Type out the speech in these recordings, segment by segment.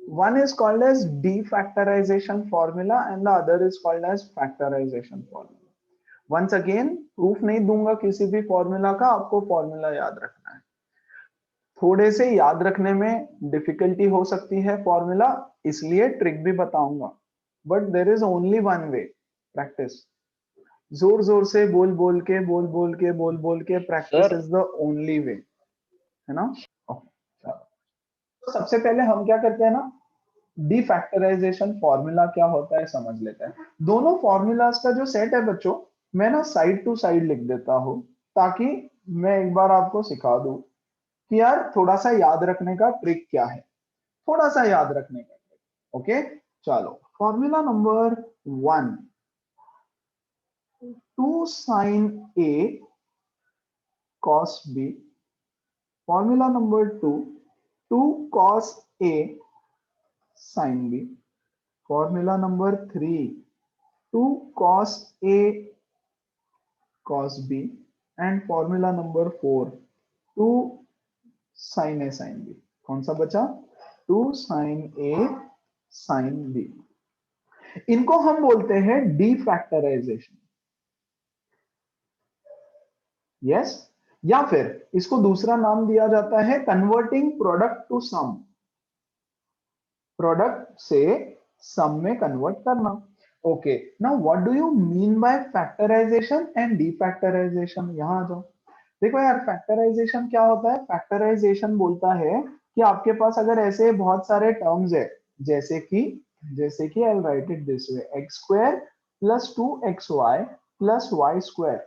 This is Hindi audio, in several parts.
One is called as defactorization formula and the other is called as factorization formula. Once again proof नहीं दूंगा किसी भी फॉर्मूला का, आपको फॉर्मूला याद रखना है। थोड़े से याद रखने में डिफिकल्टी हो सकती है फॉर्मूला, इसलिए ट्रिक भी बताऊंगा, but there is only one way, practice. जोर जोर से बोल बोल के practice is the only way, है ना। तो सबसे पहले हम क्या करते हैं ना, डिफैक्टराइजेशन फॉर्मूला क्या होता है समझ लेते हैं। दोनों फॉर्मूलाज का जो सेट है बच्चों, मैं ना साइड टू साइड लिख देता हूं, ताकि मैं एक बार आपको सिखा दूं कि यार थोड़ा सा याद रखने का ट्रिक क्या है, थोड़ा सा याद रखने का ट्रिक। ओके चलो, formula number 1, 2 sin A cos B। Formula number 2, 2 cos A sin B। Formula number 3, 2 cos A cos B। And formula number 4, 2 sin A sin B। कौन सा बचा? 2 sin A sin B। इनको हम बोलते हैं डिफैक्टराइजेशन, यस, या फिर इसको दूसरा नाम दिया जाता है converting product to sum, product से सम में कन्वर्ट करना। Okay, now what do you mean by factorization and defactorization? यहां आ जाओ। देखो यार, फैक्टराइजेशन क्या होता है? फैक्टराइजेशन बोलता है कि आपके पास अगर ऐसे बहुत सारे टर्म्स है, जैसे कि I write it this way, x square plus 2xy plus Y square,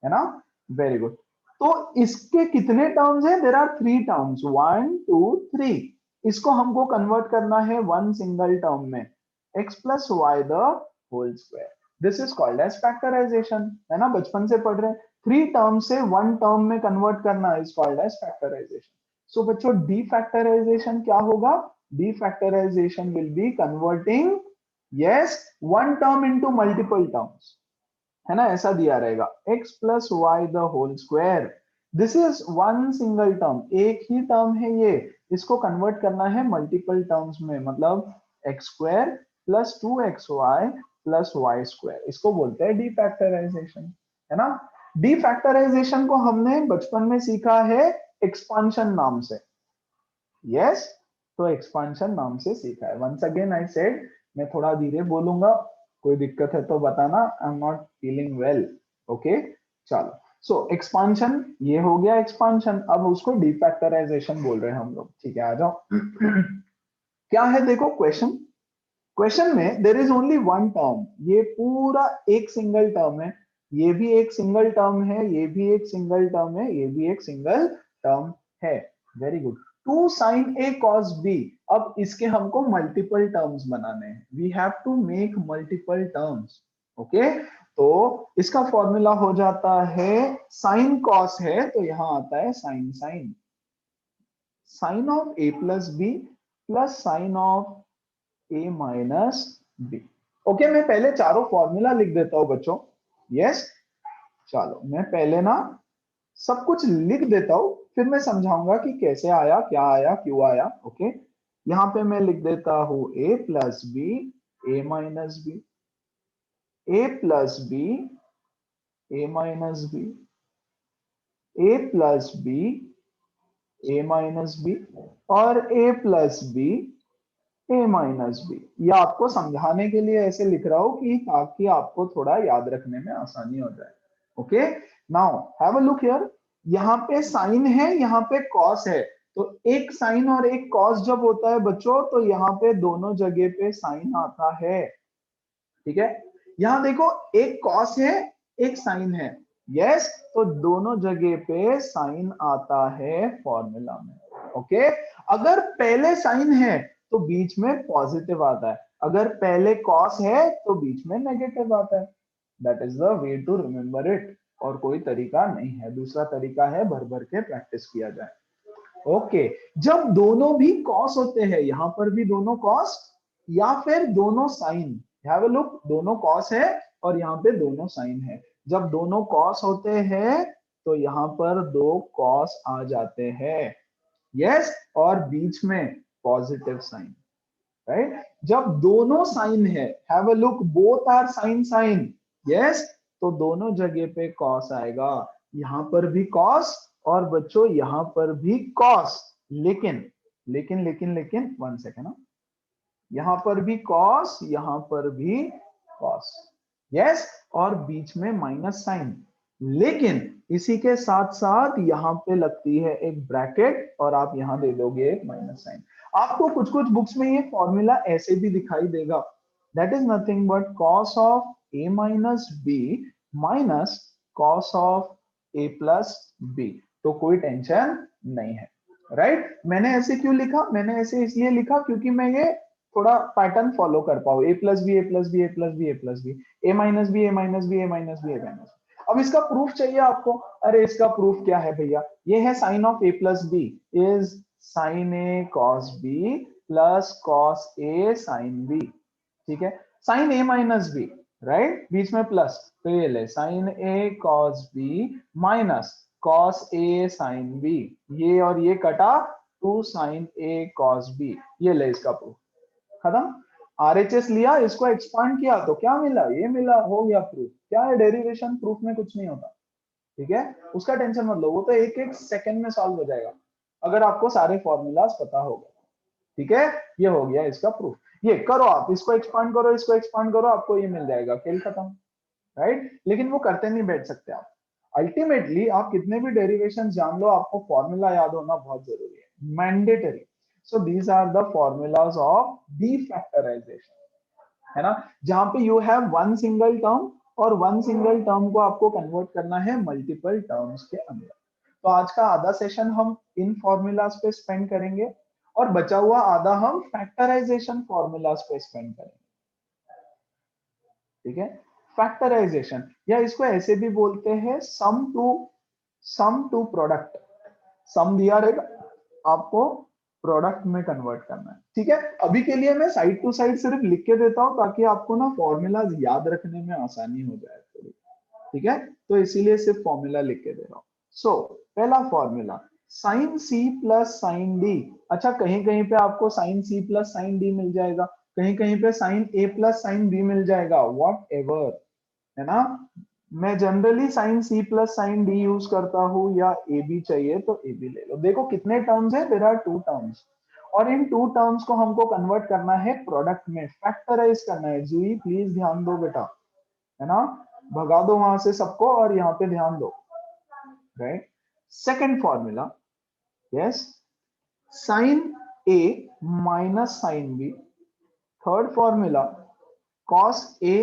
है ना। Very good. तो इसके कितने टर्म्स है? There are 3 terms, 1 2 3। इसको हमको कन्वर्ट करना है वन सिंगल टर्म में, x plus y the whole square. This is called as factorization, है ना, बचपन से पढ़ रहे हैं। 3 टर्म से वन टर्म में कन्वर्ट करना is called as factorization. So बच्चों, डिफैक्टराइजेशन क्या होगा? Defactorization will be converting, yes, one term into multiple terms, है ना, ऐसा दिया रहेगा, x plus y the whole square. This is one single term, एक ही टर्म है ये, इसको कन्वर्ट करना है मल्टीपल टर्म्स में, मतलब X square plus 2xy plus Y square, इसको बोलते हैं डिफैक्टराइजेशन, है ना। डिफैक्टराइजेशन को हमने बचपन में सीखा है एक्सपांशन नाम से, यस, तो एक्सपांशन नाम से सीखा है। वंस अगेन आई सेड, मैं थोड़ा धीरे बोलूंगा, कोई दिक्कत है तो बताना, I am not feeling well. Okay चलो, सो एक्सपांशन ये हो गया एक्सपांशन, अब उसको डिफैक्टराइजेशन बोल रहे हैं हम लोग, ठीक है, आ जाओ। क्या है देखो क्वेश्चन, क्वेश्चन में there is only one term, ये पूरा एक सिंगल टर्म है, ये भी एक सिंगल टर्म है, ये भी एक सिंगल टर्म है, ये भी एक सिंगल टर्म है। Very good. 2 sin A cos B, अब इसके हमको मल्टीपल टर्म्स बनाने हैं, we have to make multiple terms. Okay, तो इसका फॉर्मूला हो जाता है, साइन कॉस है तो यहां आता है sine, sine of A plus B plus sine of A minus B. Okay, मैं पहले चारों फॉर्मूला लिख देता हूं बच्चों, यस। चलो मैं पहले ना सब कुछ लिख देता हूं, फिर मैं समझाऊंगा कि कैसे आया, क्या आया, क्यों आया। ओके, यहां पे मैं लिख देता हूं a plus B, A minus B, A plus B, A minus B, A plus B, A minus B, और A plus B, A minus B. ये आपको समझाने के लिए ऐसे लिख रहा हूं कि ताकि आपको थोड़ा याद रखने में आसानी हो जाए। Okay, now have a look here, यहाँ पे साइन है, यहाँ पे कॉस है, तो एक साइन और एक कॉस जब होता है बच्चों, तो यहाँ पे दोनों जगह पे साइन आता है, ठीक है। यहाँ देखो, एक कॉस है, एक साइन है, यस, तो दोनों जगह पे साइन आता है फॉर्मूला में। ओके, अगर पहले साइन है तो बीच में पॉजिटिव आता है, अगर पहले कॉस है तो बीच में नेगेटिव आता है। That is the way to remember it, और कोई तरीका नहीं है, दूसरा तरीका है भर भर के प्रैक्टिस किया जाए। ओके, जब दोनों भी कॉस होते हैं, यहां पर भी दोनों कॉस या फिर दोनों साइन, हैव अ लुक, दोनों कॉस है और यहाँ पे दोनों साइन है। जब दोनों कॉस होते हैं तो यहाँ पर दो कॉस आ जाते हैं, यस, और बीच में पॉजिटिव साइन। राइट। जब दोनों साइन है, have a look, both are sine sine, yes, तो दोनों जगह पे कॉस आएगा, यहां पर भी कॉस और बच्चों यहां पर भी कॉस, लेकिन लेकिन लेकिन लेकिन वन सेकेंड, यहां पर भी कॉस, यहां पर भी कॉस, यस, और बीच में माइनस साइन, लेकिन इसी के साथ साथ यहां पे लगती है एक ब्रैकेट और आप यहां दे दोगे एक माइनस साइन। आपको कुछ कुछ बुक्स में ये फॉर्मूला ऐसे भी दिखाई देगा, that is nothing but cos of A minus B minus cos of A plus B, तो कोई टेंशन नहीं है, राइट। मैंने ऐसे क्यों लिखा, मैंने ऐसे इसलिए लिखा क्योंकि मैं ये थोड़ा पैटर्न फॉलो कर पाऊं, ए plus B, A plus B, A plus B, A plus B, A minus B, A minus B, A minus B, A minus. अब इसका प्रूफ चाहिए आपको, अरे इसका प्रूफ क्या है भैया, ये है sine of A plus B is sine A cos B plus cos A sine B, ठीक है। Sine A minus B, right, बीच में प्लस, तो ये ले sine A cos B minus cos A sine B, ये और ये कटा, two sine A cos B, ये ले इसका प्रूफ, खत्म। आरएचएस लिया, इसको एक्सपांड किया तो क्या मिला, ये मिला, हो गया प्रूफ। क्या है डेरिवेशन, प्रूफ में कुछ नहीं होता, ठीक है, उसका टेंशन मत लो, वो तो एक एक सेकंड में सॉल्व हो जाएगा अगर आपको सारे फॉर्मूलाज पता होगा, ठीक है। ये हो गया इसका प्रूफ, ये करो आप, इसको एक्सपांड करो, इसको एक्सपांड करो, आपको ये मिल जाएगा, खेल खत्म, राइट। लेकिन वो करते नहीं बैठ सकते आप, अल्टीमेटली आप कितने भी डेरिवेशन जान लो, आपको फॉर्मूला याद होना बहुत जरूरी है, mandatory. So these are the formulas of defactorization, है ना, जहां पे you have one single term और वन सिंगल टर्म को आपको कन्वर्ट करना है मल्टीपल टर्म्स के अंदर। तो आज का आधा सेशन हम इन फॉर्मूलाज पे स्पेंड करेंगे और बचा हुआ आधा हम फैक्टराइजेशन फॉर्मूलाज पे स्पेंड करेंगे, ठीक है। फैक्टराइजेशन, या इसको ऐसे भी बोलते हैं सम टू प्रोडक्ट, सम दिया रहेगा, आपको प्रोडक्ट में कन्वर्ट करना है, ठीक है। अभी के लिए मैं साइड टू साइड सिर्फ लिख के देता हूं ताकि आपको ना फॉर्मूलाज याद रखने में आसानी हो जाए थोड़ी, ठीक है, तो इसीलिए सिर्फ फॉर्मूला लिख के दे रहा हूं। सो पहला formula sine C plus sine D, अच्छा कहीं कहीं पे आपको sine C plus sine D मिल जाएगा, कहीं कहीं पे sine A plus sine B मिल जाएगा, वॉट एवर, है ना। मैं generally sine C plus sine D use करता हूं, या ए बी चाहिए तो ए बी ले लो। देखो कितने टर्म्स है, देयर आर टू टर्म्स, और इन टू टर्म्स को हमको कन्वर्ट करना है प्रोडक्ट में, फैक्टराइज करना है। जूही प्लीज ध्यान दो बेटा, है ना, भगा दो वहां से सबको और यहाँ पे ध्यान दो, right. Second formula, yes, sine A minus sine B. Third formula cos A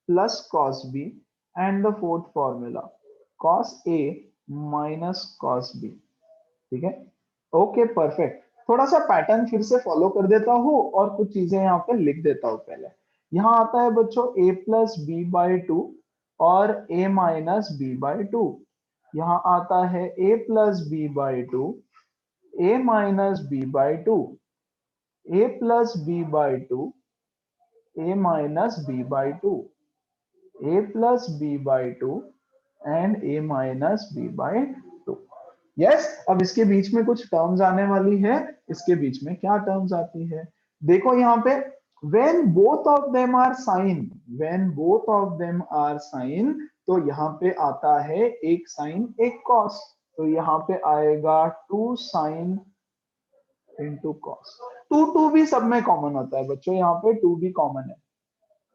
plus cos B, and the fourth formula cos A minus cos B, ठीक है, ओके परफेक्ट। थोड़ा सा पैटर्न फिर से फॉलो कर देता हूं और कुछ चीजें यहाँ पे लिख देता हूं पहले। यहाँ आता है बच्चों a plus B by two और a minus B by two, यहाँ आता है a plus B by two, a minus B by two, a plus B by two, a minus b by 2, a plus b by 2 and a minus b by 2, yes. अब इसके बीच में कुछ टर्म्स आने वाली है, इसके बीच में क्या टर्म्स आती है, देखो यहाँ पे when both of them are sin, when both of them are sin, तो यहाँ पे आता है एक साइन एक कॉस, तो यहाँ पे आएगा two sine into cos. Two two भी सब में कॉमन होता है बच्चों, यहाँ पे टू भी कॉमन है,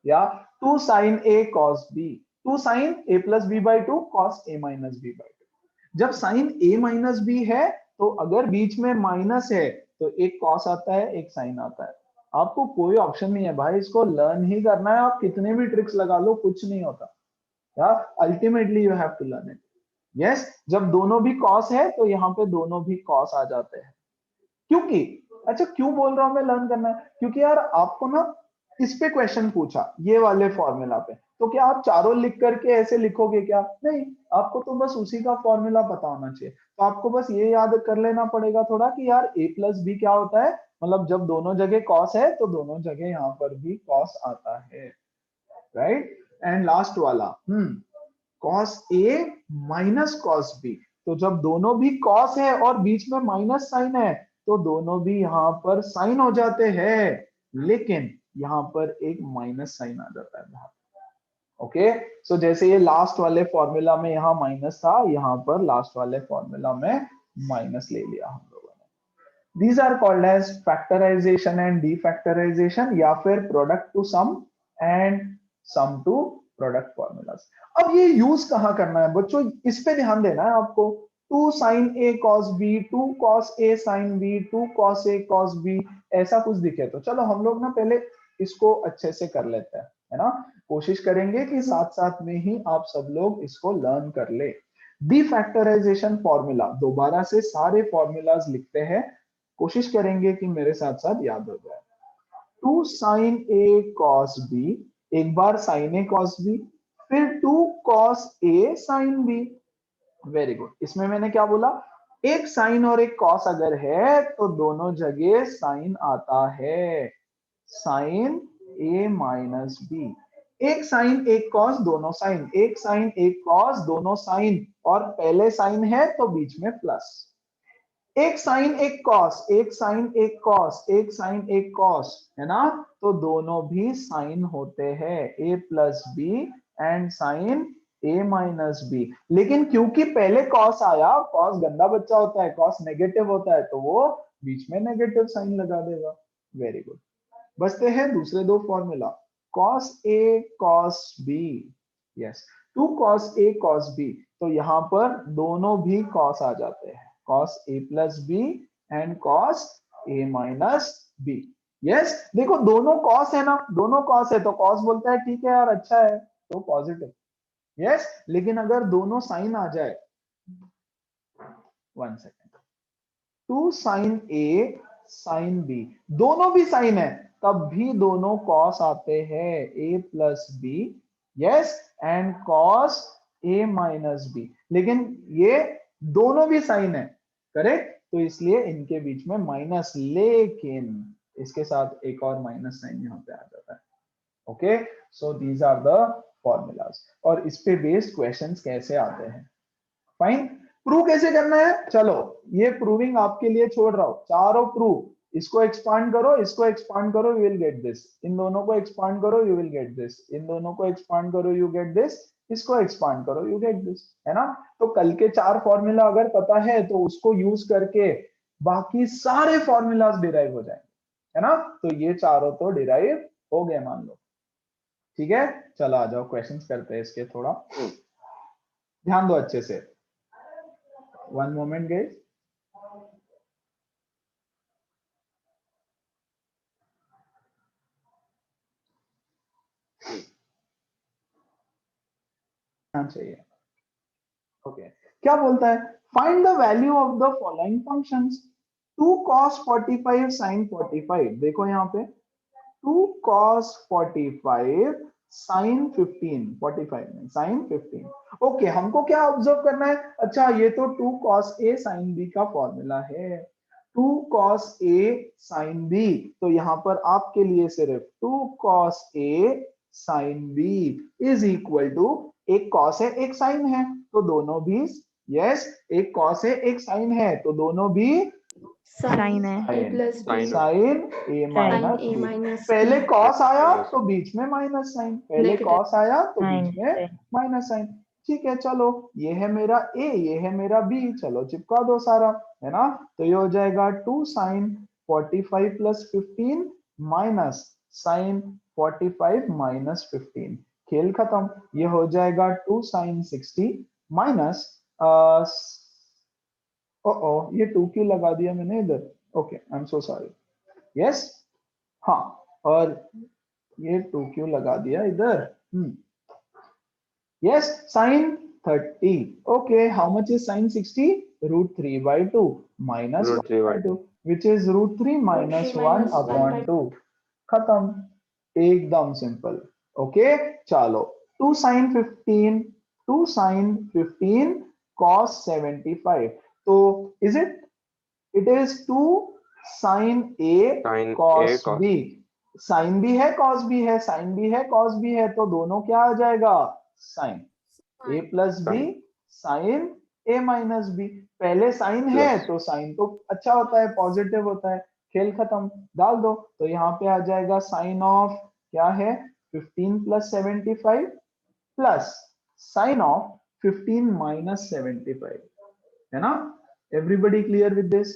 या two sine A cos B, two sine A plus B by two cos A minus B by two. जब साइन ए माइनस बी है तो अगर बीच में माइनस है तो एक कॉस आता है एक साइन आता है, आपको कोई ऑप्शन नहीं है भाई, इसको लर्न ही करना है, आप कितने भी ट्रिक्स लगा लो कुछ नहीं होता, या ultimately you have to learn it, yes. जब दोनों भी कॉस है तो यहाँ पे दोनों भी कॉस आ जाते हैं, क्योंकि अच्छा क्यों बोल रहा हूं मैं लर्न करना है, क्योंकि यार आपको ना इस पे क्वेश्चन पूछा ये वाले फॉर्मूला पे, तो क्या आप चारों लिख करके ऐसे लिखोगे क्या, नहीं, आपको तो बस उसी का फॉर्मूला पता होना चाहिए, तो आपको बस ये याद कर लेना पड़ेगा थोड़ा कि यार a प्लस बी क्या होता है, मतलब जब दोनों जगह कॉस है तो दोनों जगह यहाँ पर भी कॉस आता है, राइट। एंड लास्ट वाला cos A minus cos B, तो जब दोनों भी कॉस है और बीच में माइनस साइन है तो दोनों भी यहाँ पर साइन हो जाते हैं, लेकिन यहाँ पर एक माइनस साइन आ जाता है बाहर। ओके, सो जैसे ये लास्ट वाले फॉर्मूला में यहाँ माइनस था, यहाँ पर लास्ट वाले फॉर्मूला में माइनस ले लिया हम लोगों ने। These are called as factorization and defactorization, या फिर product to sum and sum to product formulas। अब ये यूज कहाँ करना है बच्चों, इस पे ध्यान देना है आपको। 2 sin a cos b, 2 cos a sin b, 2 cos a cos b, ऐसा कुछ दिखे तो चलो हम लोग ना पहले इसको अच्छे से कर लेते हैं, है ना। कोशिश करेंगे कि साथ साथ में ही आप सब लोग इसको लर्न कर ले। डिफैक्टराइजेशन फॉर्मूला, दोबारा से सारे फॉर्मूलाज लिखते हैं, कोशिश करेंगे कि मेरे साथ साथ याद हो जाए। 2 sin a cos b, एक बार sin a cos b, फिर 2 cos a sin b। Very good, इसमें मैंने क्या बोला, एक साइन और एक कॉस अगर है तो दोनों जगह साइन आता है, साइन a माइनस बी। एक साइन एक कॉस दोनों साइन, एक साइन एक कॉस दोनों साइन, और पहले साइन है तो बीच में प्लस। एक साइन एक कॉस, एक साइन एक कॉस, एक साइन एक कॉस, है ना, तो दोनों भी साइन होते हैं, a plus B and sine a minus B. लेकिन क्योंकि पहले कॉस आया, कॉस गंदा बच्चा होता है, कॉस नेगेटिव होता है, तो वो बीच में नेगेटिव साइन लगा देगा। वेरी गुड, बचते हैं दूसरे दो formula, cos a cos b। Yes, 2 cos a cos b, तो यहां पर दोनों भी cos आ जाते हैं, cos a plus b and cos a minus b। Yes, देखो दोनों cos है ना, दोनों cos है तो cos बोलता है ठीक है यार अच्छा है, तो पॉजिटिव। यस, लेकिन अगर दोनों साइन आ जाए, 1 second, 2 sin a sin b, दोनों भी साइन है तब भी दोनों cos आते हैं, a plus B, yes, and cos a minus B. लेकिन ये दोनों भी साइन है, करेक्ट, तो इसलिए इनके बीच में माइनस, लेकिन इसके साथ एक और माइनस साइन यहाँ पे आ जाता है। Okay, so these are the formulas, और इस पे बेस्ड क्वेश्चंस कैसे आते हैं। फाइन, प्रूव कैसे करना है, चलो ये प्रूविंग आपके लिए छोड़ रहा हूं, चारों प्रूव, इसको एक्सपांड करो, इसको एक्सपांड करो, यू विल गेट दिस, इन दोनों को एक्सपांड करो, यू विल गेट दिस, इन दोनों को एक्सपांड करो, यू गेट दिस, इसको एक्सपांड करो, यू गेट दिस, है ना। तो कल के 4 फॉर्मूला अगर पता है तो उसको यूज करके बाकी सारे फॉर्मूलाज डिराइव हो जाएंगे, है ना। तो ये चारों तो डिराइव हो गए मान लो, ठीक है। चलो आ जाओ क्वेश्चंस करते हैं इसके, थोड़ा ध्यान दो अच्छे से। One moment guys, चाहिए। ओके, क्या बोलता है, find the value of the following functions. 2 cos 45 sin 45, देखो यहाँ पे 2 cos 45 sin 15, 45 में sin 15। ओके, हमको क्या ऑब्जर्व करना है, अच्छा ये तो 2 cos a sin b का फॉर्मूला है, 2 cos a sin b, तो यहां पर आपके लिए सिर्फ 2 cos a sin b is equal to, एक cos है एक sin है तो दोनों भी, यस, एक cos है एक sin है तो दोनों भी साइन है, साइन ए माइनस बी। पहले कॉस आया तो बीच में माइनस साइन, पहले कॉस आया तो बीच में माइनस साइन। ठीक है, चलो ये है मेरा ए, ये है मेरा बी, चलो चिपका दो सारा, है ना। तो ये हो जाएगा 2 sine 45 plus 15 minus sine 45 minus 15, खेल खत्म। ये हो जाएगा 2 साइन 60 माइनस, ओ ये 2 क्यों लगा दिया मैंने इधर, okay I am so sorry. Yes, हाँ, और ये 2 क्यों लगा दिया इधर, yes, sine 30, okay, how much is sine 60, √3/2 minus 1/2, which is √3 minus 1/2, खत्म, एकदम सिंपल। ओके, चलो 2 साइन 15, 2 साइन 15 cos 75, तो is it, it is 2 sine a cos b, sine भी है cos भी है, साइन भी है cos भी है, तो दोनों क्या आ जाएगा, sine a plus B sine a minus B. पहले साइन है तो साइन तो अच्छा होता है, पॉजिटिव होता है, खेल खत्म, डाल दो। तो यहाँ पे आ जाएगा साइन ऑफ क्या है 15 plus 75 plus sine of 15 minus 75, है ना। Everybody clear with this?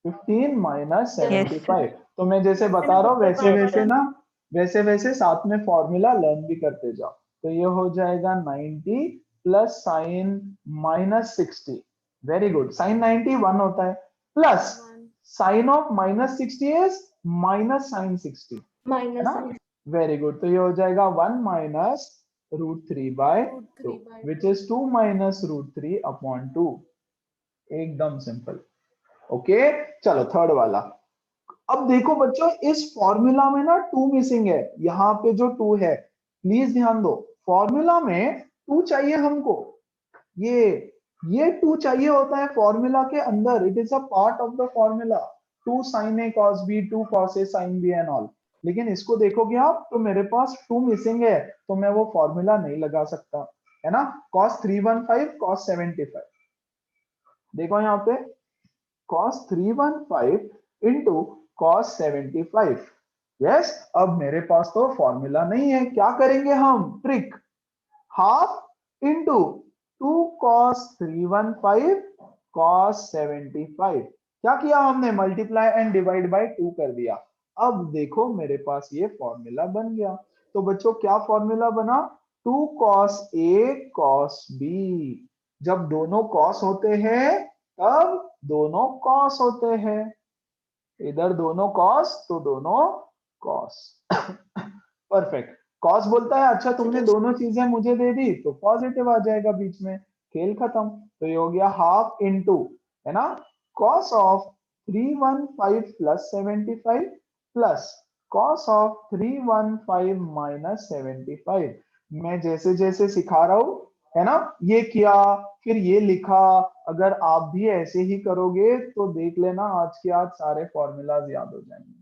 15 minus Yes, sir. 75। तो मैं जैसे बता रहा हूँ वैसे Yes, वैसे sir. ना, वैसे वैसे साथ में फॉर्मूला लर्न भी करते जाओ। तो ये हो जाएगा 90 plus sine minus 60, very good, sine 90 1 होता है, plus sine of minus 60 is minus sine 60, है ना। वेरी गुड, तो ये हो जाएगा 1 माइनस √3/2 विच इज 2 माइनस √3/2, एकदम सिंपल। ओके, चलो थर्ड वाला। अब देखो बच्चों इस फॉर्मूला में ना 2 मिसिंग है, यहाँ पे जो 2 है, प्लीज ध्यान दो, फॉर्मूला में 2 चाहिए हमको, ये 2 चाहिए होता है फॉर्मूला के अंदर, it is a part of the formula, 2 sin a cos b 2 cos a sin b and all. लेकिन इसको देखोगे आप तो मेरे पास 2 मिसिंग है, तो मैं वो फॉर्मूला नहीं लगा सकता, है ना। cos 315 cos 75, देखो यहाँ पे cos 315 into cos 75, यस। अब मेरे पास तो फॉर्मूला नहीं है, क्या करेंगे हम, trick, half into 2 cos 315 cos 75, क्या किया हमने, मल्टीप्लाई एंड डिवाइड बाय 2 कर दिया। अब देखो मेरे पास ये फॉर्मूला बन गया। तो बच्चों क्या फॉर्मूला बना, 2 cos a cos b, जब दोनों cos होते हैं तब दोनों cos होते हैं, इधर दोनों cos तो दोनों cos। परफेक्ट, कॉस बोलता है अच्छा तुमने दोनों चीजें मुझे दे दी तो पॉजिटिव आ जाएगा बीच में, खेल खत्म। तो ये हो गया हाफ इंटू, है ना, cos of 315 plus 75 plus cos of 315 minus 75। मैं जैसे जैसे सिखा रहा हूं, है ना, ये किया फिर ये लिखा, अगर आप भी ऐसे ही करोगे तो देख लेना आज के आज सारे फॉर्मूलाज याद हो जाएंगे।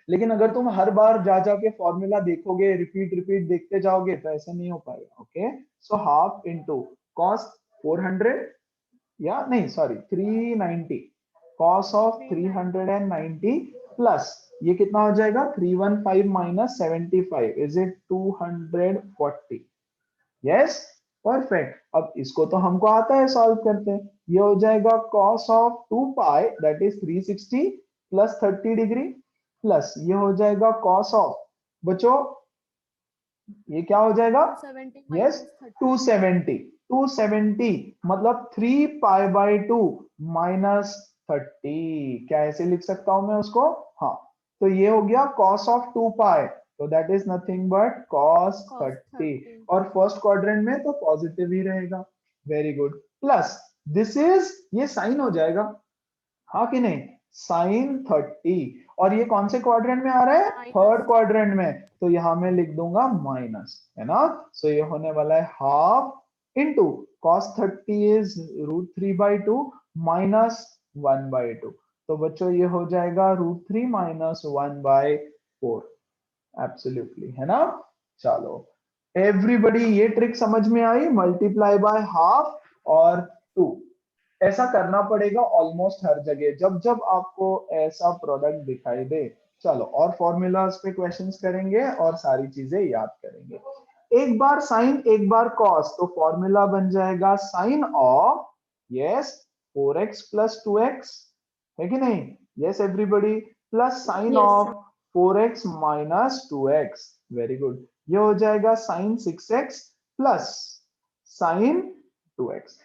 लेकिन अगर तुम हर बार जा जाके फॉर्मूला देखोगे, रिपीट रिपीट देखते जाओगे तो ऐसा नहीं हो पाएगा। ओके, सो हाफ इंटू कॉस 400, या नहीं सॉरी 390, कॉस ऑफ 390 प्लस ये कितना हो जाएगा 315 minus 75, is it 240, yes. Perfect, अब इसको तो हमको आता है सॉल्व करते, ये हो जाएगा cos of 2 pi that is 360 plus 30 degree, plus ये हो जाएगा कॉस ऑफ, बच्चों ये क्या हो जाएगा, यस 270, 270 मतलब 3 पाई बाई 2 माइनस 30, क्या ऐसे लिख सकता हूं मैं उसको, हाँ। तो ये हो गया कॉस ऑफ 2 पाई, तो that is nothing but cos 30, और फर्स्ट क्वाड्रेंट में तो पॉजिटिव ही रहेगा, very good. Plus this is, ये साइन हो जाएगा, हाँ कि नहीं, साइन 30, और ये कौन से क्वाड्रेंट में आ रहा है, थर्ड क्वाड्रेंट में, तो यहां मैं लिख दूंगा माइनस, है ना। सो ये होने वाला है half into cos 30 is √3/2 minus 1/2, तो बच्चों ये हो जाएगा √3 माइनस 1/4, एब्सोल्युटली, है ना। चलो एवरीबडी ये ट्रिक समझ में आई, मल्टीप्लाई बाय हाफ और 2, ऐसा करना पड़ेगा ऑलमोस्ट हर जगह जब जब आपको ऐसा प्रोडक्ट दिखाई दे। चलो और फॉर्मूलाज पे क्वेश्चंस करेंगे और सारी चीजें याद करेंगे। एक बार साइन एक बार कॉस, तो फॉर्मूला बन जाएगा sine of, yes 4x plus 2x, है कि नहीं, yes everybody, plus sine of 4x minus 2x, very good, ये हो जाएगा sign 6x plus sign 2x,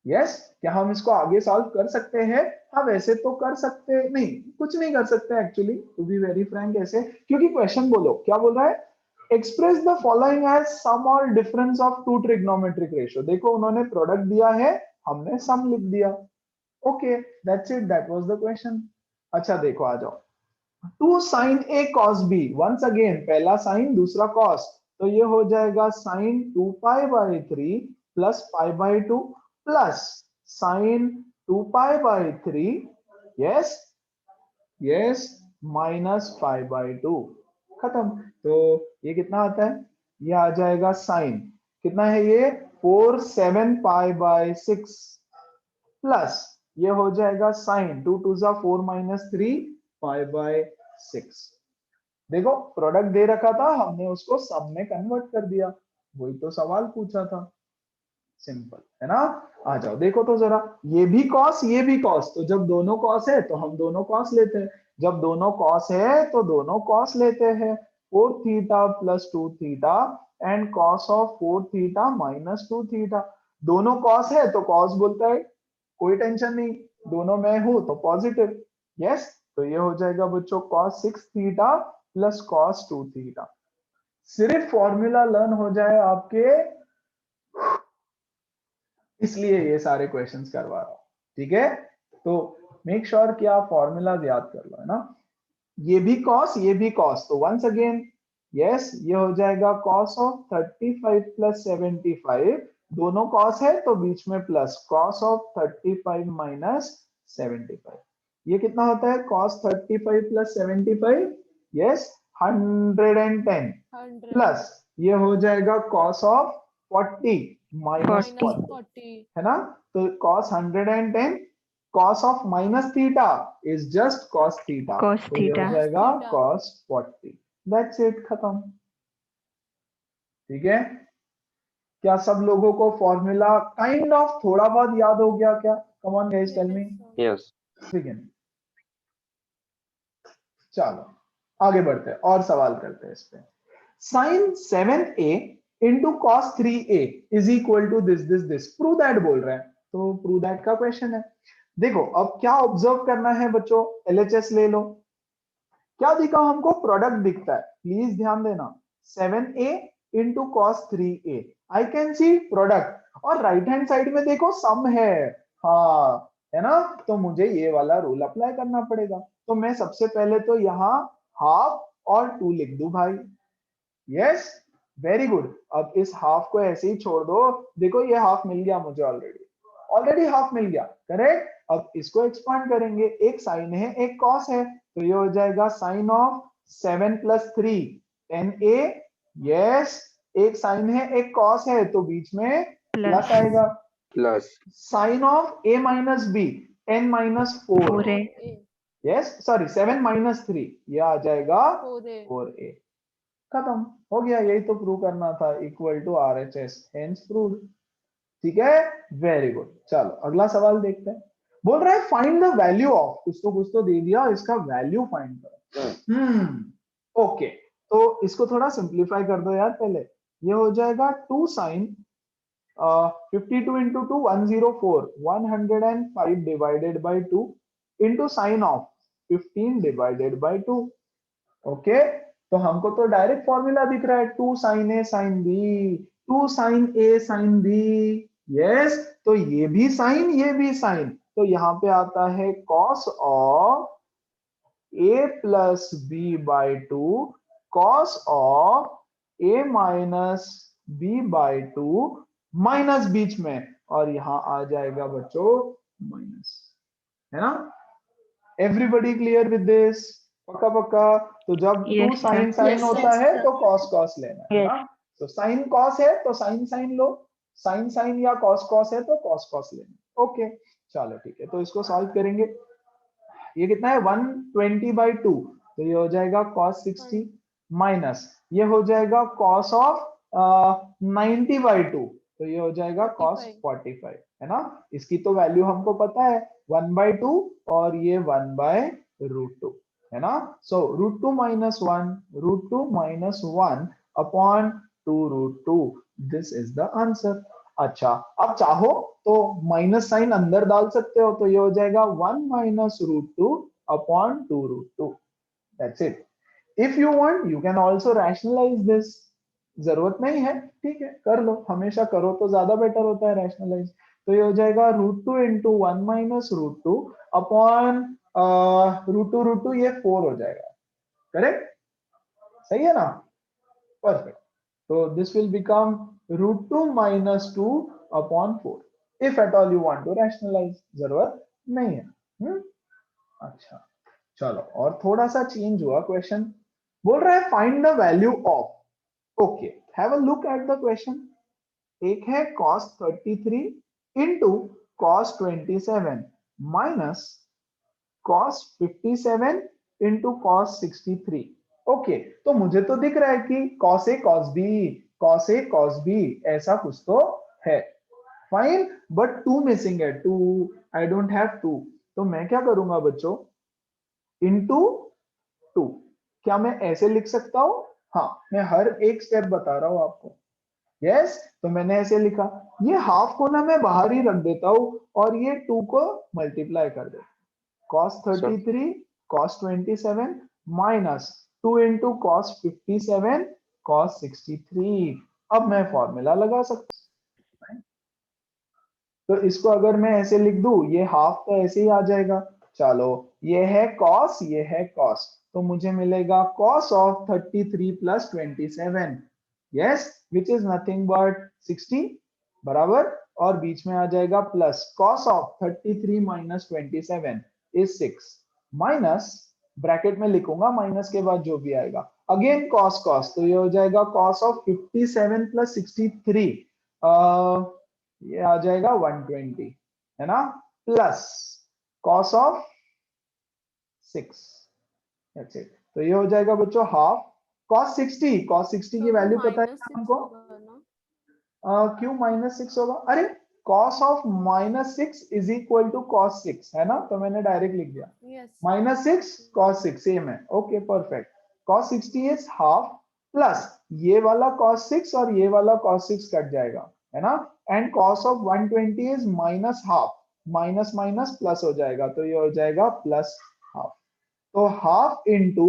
yes. क्या हम इसको आगे सॉल्व कर सकते हैं, हाँ वैसे तो कर सकते नहीं, कुछ नहीं कर सकते actually, to be very frank, ऐसे क्योंकि क्वेश्चन बोलो क्या बोल रहा है, express the following as sum or difference of two trigonometric ratio, देखो उन्होंने प्रोडक्ट दिया है, हमने सम लिख दिया, okay that's it, that was the question. अच्छा देखो आ जाओ, 2 sin a cos b, once again पहला साइन दूसरा कॉस, तो ये हो जाएगा sine 2 pi by 3 plus pi by 2 plus sign 2 pi by 3, yes yes, minus 5 by 2, खत्म। तो ये कितना आता है, ये आ जाएगा साइन, कितना है ये 4 7 पाई बाई 6 प्लस ये हो जाएगा साइन 2 2 4 माइनस 3 5/6। देखो प्रोडक्ट दे रखा था, हमने उसको सब में कन्वर्ट कर दिया, वही तो सवाल पूछा था। सिंपल है ना। आ जाओ देखो तो जरा, ये भी कॉस ये भी कॉस, तो जब दोनों कॉस है तो हम दोनों कॉस लेते हैं, जब दोनों कॉस है तो दोनों कॉस लेते हैं। 4 theta plus 2 theta and cos of 4 theta minus 2 theta. दोनों कॉस है तो कॉस बोलता है, कोई टेंशन नहीं, दोनों में हूं तो पॉजिटिव। यस, तो ये हो जाएगा बच्चों cos 6 theta plus cos 2 theta. सिर्फ फॉर्मूला लर्न हो जाए आपके, इसलिए ये सारे क्वेश्चंस करवा रहा हूं, ठीक है। तो मेक श्योर कि आप फॉर्मूलाज याद कर लो, है ना। ये भी कॉस ये भी कॉस, तो वंस अगेन यस, ये हो जाएगा कॉस ऑफ 35 प्लस 75। दोनों कॉस है तो बीच में प्लस, कॉस ऑफ 35 माइनस 75। ये कितना होता है कॉस 35 प्लस 75? यस, 110 प्लस ये हो जाएगा कॉस ऑफ 40 माइनस 40 40, है ना। तो cos 110 cos of minus theta is just cos theta, cos तो ये हो theta जाएगा कॉस 40। दैट्स इट, खत्म। ठीक है, क्या सब लोगों को फॉर्मूला काइंड ऑफ थोड़ा बहुत याद हो गया क्या? Come on guys, tell me. Yes. Begin. चलो आगे बढ़ते हैं और सवाल करते हैं इस पे। Sine 7a into cos 3a is equal to this prove that बोल रहे हैं, तो प्रूव दैट का क्वेश्चन है। देखो अब क्या ऑब्जर्व करना है बच्चों, एलएचएस ले लो। क्या दिखा हमको? प्रोडक्ट दिखता है, प्लीज ध्यान देना। 7a into cos 3a, I can C product, और राइट हैंड साइड में देखो सम है, हाँ है ना। तो मुझे ये वाला रूल अप्लाई करना पड़ेगा, तो मैं सबसे पहले तो यहाँ हाफ और 2 लिख दूं भाई। Yes, very good. अब इस हाफ को ऐसे ही छोड़ दो, देखो ये हाफ मिल गया मुझे, ऑलरेडी हाफ मिल गया, करेक्ट। अब इसको एक्सपांड करेंगे, एक साइन है एक कॉस है, तो ये हो जाएगा sine of 7 plus 3 10a। Yes, एक साइन है एक कॉस है, तो बीच में प्लस plus आएगा। Plus sine of a minus B 10 minus 4, 4a yes sorry 7 minus 3, ये आ जाएगा 4a। खत्म हो गया, यही तो प्रूव करना था, equal to RHS, hence proved. ठीक है, वेरी गुड। चलो अगला सवाल देखते हैं। बोल रहा है फाइंड द वैल्यू ऑफ, कुछ तो दे दिया, इसका वैल्यू फाइंड करो। ओके, तो इसको थोड़ा सिंप्लीफाई कर दो यार पहले। ये हो जाएगा 2 sine 52 into 2 104, 105 divided by 2 into sine of 15 divided by 2। Okay, तो हमको तो डायरेक्ट फॉर्मूला दिख रहा है, 2 sine A sine B, 2 sine A sine B. Yes, तो ये भी साइन ये भी साइन, तो यहाँ पे आता है cos of A plus B by 2 cos of A minus B by 2 minus बीच में, और यहां आ जाएगा बच्चों माइनस, है ना। Everybody clear with this? पक्का पक्का। तो जब yes 2 sir साइन साइन होता है तो कॉस कॉस लेना है yes ना। तो साइन कॉस है तो साइन साइन लो, साइन साइन या कॉस कॉस है तो कॉस कॉस लेना। ओके चलो ठीक है, तो इसको सॉल्व करेंगे। ये कितना है 120/2, तो ये हो जाएगा cos 60 माइनस ये हो जाएगा cos ऑफ 90/2, तो ये हो जाएगा cos 45, है ना। इसकी तो वैल्यू हमको पता है 1/2 और ये 1/√2, है ना। सो √2 minus 1, √2 minus 1 upon 2√2, this is the answer. अच्छा, अब चाहो तो माइनस साइन अंदर डाल सकते हो, तो ये हो जाएगा 1 minus √2 upon 2√2, that's it. If you want you can also rationalise this, जरूरत नहीं है, ठीक है कर लो, हमेशा करो तो ज्यादा बेटर होता है रैशनलाइज। तो ये हो जाएगा √2 इंटू 1 माइनस √2 अपॉन √2, ये 4 हो जाएगा, करेक्ट, सही है ना, perfect. So this will become √2 minus 2 upon 4. If at all you want to rationalize, जरूरत नहीं है। अच्छा चलो, और थोड़ा सा चेंज हुआ क्वेश्चन। बोल रहा है find the value of. Okay, have a look at the question. एक है cos 33 into cos 27 minus cos 57 into cos 63। Okay, तो मुझे तो दिख रहा है कि cos A cos B, cos A cos B, ऐसा कुछ तो है। फाइन, बट 2 मिसिंग है, 2, आई डोंट हैव 2। तो मैं क्या करूंगा बच्चों, इंटू 2। क्या मैं ऐसे लिख सकता हूं? हाँ, मैं हर एक स्टेप बता रहा हूं आपको। यस, तो मैंने ऐसे लिखा, ये हाफ को ना मैं बाहर ही रख देता हूं और ये 2 को मल्टीप्लाई कर देता हूं। cos sir 33 cos 27 minus 2 into cos 57 cos 63। अब मैं फॉर्मूला लगा सकता हूं। तो इसको अगर मैं ऐसे लिख दूं, ये हाफ तो ऐसे ही आ जाएगा। चलो, ये है cos, ये है cos, तो मुझे मिलेगा cos of 33 plus 27, yes, which is nothing but 60, बराबर। और बीच में आ जाएगा plus cos of 33 minus 27 is 6, minus, bracket में लिखूंगा माइनस के बाद जो भी आएगा, अगेन cos cos, तो ये हो जाएगा cos ऑफ 57 प्लस 63, ये आ जाएगा 120, है ना, plus cos of 6, that's it. तो ये हो जाएगा बच्चों हाफ cos 60, cos 60 की वैल्यू पता है हमको। क्यों -6 होगा? अरे cos of -6 is equal to cos 6, है ना, तो मैंने डायरेक्ट लिख दिया -6 cos 6, सेम है। Okay, perfect. cos 60 is half, plus ये वाला cos 6 और ये वाला cos 6 कट जाएगा, है ना, and cos of 120 is minus half, minus minus plus हो जाएगा, तो ये हो जाएगा प्लस हाफ। तो हाफ इंटू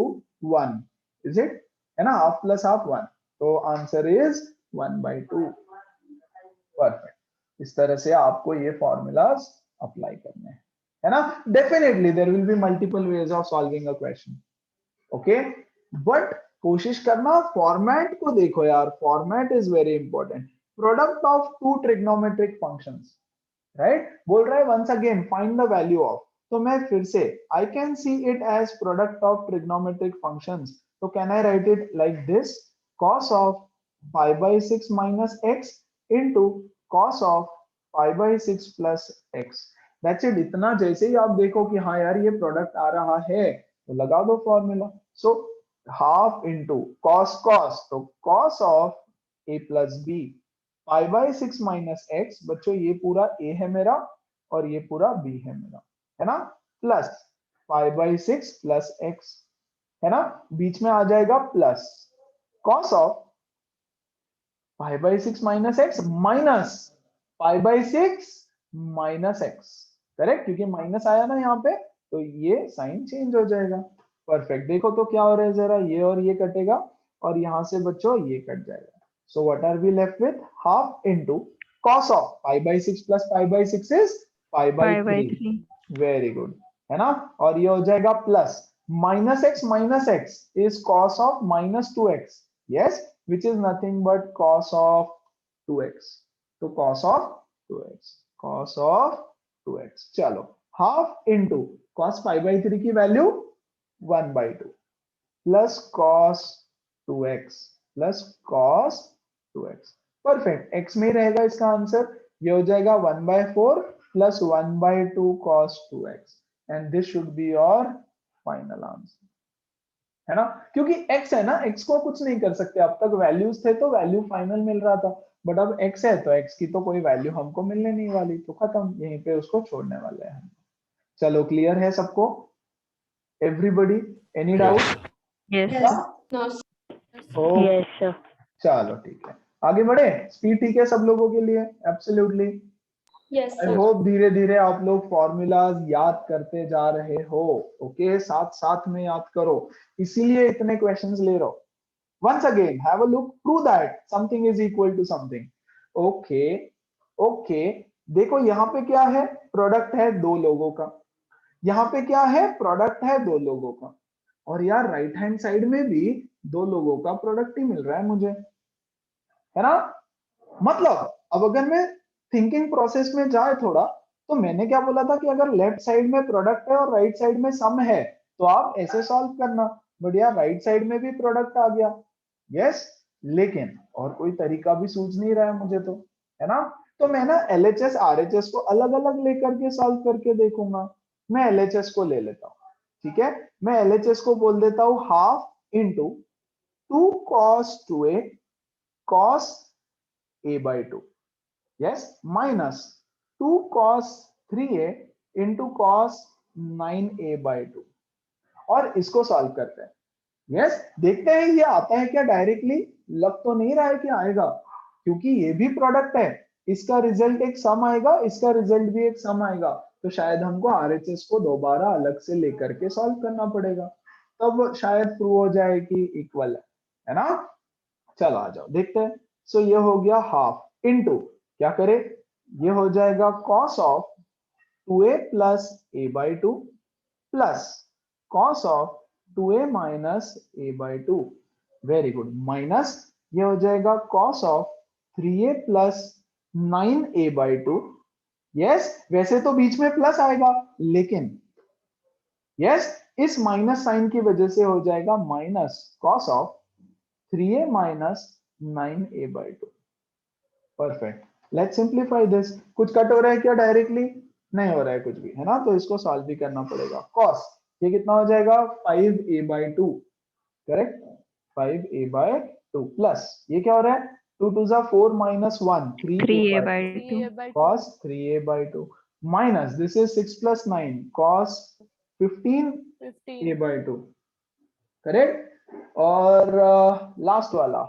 1, इज इट, है ना, हाफ प्लस हाफ 1, तो आंसर इज 1/2। परफेक्ट। इस तरह से आपको ये फॉर्मूलाज अप्लाई करने हैं, है ना। Definitely there will be multiple ways of solving a question, okay, but कोशिश करना फॉर्मेट को देखो यार, format is very important. Product of two trigonometric functions, right, बोल रहा है once again find the value of, तो मैं फिर से, I can see it as product of trigonometric functions, तो can I write it like this, cos of 5/6 minus x into cos of 5/6 plus x, that's it. इतना जैसे ही आप देखो कि हाँ यार ये प्रोडक्ट आ रहा है, तो लगा दो formula. So half into cos cos, तो cos of a plus B, 5/6 minus x, बच्चों ये पूरा a है मेरा और ये पूरा b है मेरा, है ना, प्लस 5/6 प्लस x, है ना, बीच में आ जाएगा plus cos of 5/6 minus x minus 5/6 minus x, correct, क्योंकि माइनस आया ना यहाँ पे, तो ये साइन चेंज हो जाएगा। परफेक्ट, देखो तो क्या हो रहा है जरा, ये और ये कटेगा और यहां से बच्चों ये कट जाएगा। So what are we left with, half into cos of 5/6 plus 5/6 is 5/3, 5/3 very good, है ना, और ये हो जाएगा plus minus x is cos of -2x, yes, which is nothing but cos of 2x, तो cos of 2x, cos of 2x, चलो, हाफ इंटू cos 5/3 की value 1/2 plus cos 2x plus cos 2x, perfect, x में ही रहेगा इसका आंसर, ये हो जाएगा 1/4 plus 1/2 cos 2x, and this should be your final answer, है ना, क्योंकि x है ना, x को कुछ नहीं कर सकते, अब तक वैल्यूज थे तो वैल्यू फाइनल मिल रहा था, बट अब x है तो x की तो कोई वैल्यू हमको मिलने नहीं वाली, तो खत्म, यहीं पे उसको छोड़ने वाले हैं। चलो, क्लियर है सबको, एवरीबॉडी, एनी डाउट? Yes. ओ, Yes, sir. चलो ठीक है, आगे बढ़े, स्पीड ठीक है सब लोगों के लिए, एब्सोल्युटली। आई होप धीरे धीरे आप लोग फॉर्मूलाज याद करते जा रहे हो, ओके, साथ साथ में याद करो, इसीलिए इतने क्वेश्चंस ले रहा हूं। Once again, have a look, prove that something is equal to something. Okay, okay. देखो यहाँ पे क्या है, प्रोडक्ट है दो लोगों का, यहाँ पे क्या है, प्रोडक्ट है दो लोगों का, और यार राइट हैंड साइड में भी दो लोगों का प्रोडक्ट ही मिल रहा है मुझे, है ना, मतलब अब अगर मैं थिंकिंग प्रोसेस में जाए थोड़ा, तो मैंने क्या बोला था कि अगर लेफ्ट साइड में प्रोडक्ट है और राइट साइड में सम है, तो आप ऐसे सॉल्व करना, बट यार राइट साइड में भी प्रोडक्ट आ गया, यस, लेकिन और कोई तरीका भी सूझ नहीं रहा है मुझे तो, है ना, तो मैं ना LHS RHS को अलग अलग लेकर के सॉल्व करके देखूंगा। मैं LHS को ले लेता हूँ, ठीक है, मैं LHS को बोल देता हूं half into 2 cos 2a cos a by 2, yes, minus 2 cos 3a into cos 9a by 2, और इसको सॉल्व करते हैं। यस, देखते हैं ये आता है क्या डायरेक्टली। लग तो नहीं रहा है कि आएगा, क्योंकि ये भी प्रोडक्ट है, इसका रिजल्ट एक सम आएगा, इसका रिजल्ट भी एक सम आएगा, तो शायद हमको RHS को दोबारा अलग से लेकर के सॉल्व करना पड़ेगा, तब शायद प्रूव हो जाए कि इक्वल है ना। चलो आ जाओ देखते हैं। सो ये हो गया हाफ इंटू, क्या करे, ये हो जाएगा cos of 2a plus a by 2 plus cos of 2a minus a by 2, very good, minus ये हो जाएगा cos of 3a plus 9a by 2, yes, वैसे तो बीच में प्लस आएगा, लेकिन यस इस माइनस साइन की वजह से हो जाएगा minus cos of 3a minus 9a by 2, perfect. Let's simplify this. कुछ कट हो रहा है क्या डायरेक्टली? नहीं हो रहा है कुछ भी, है ना, तो इसको सॉल्व भी करना पड़ेगा। कॉस ये कितना हो जाएगा 5a by 2, correct, 5a by 2 plus ये क्या हो रहा है 2 2 जा 4 minus 1 3a by 2 cos 3a by 2 minus this is 6 plus 9 cos 15a by 2, correct, और लास्ट वाला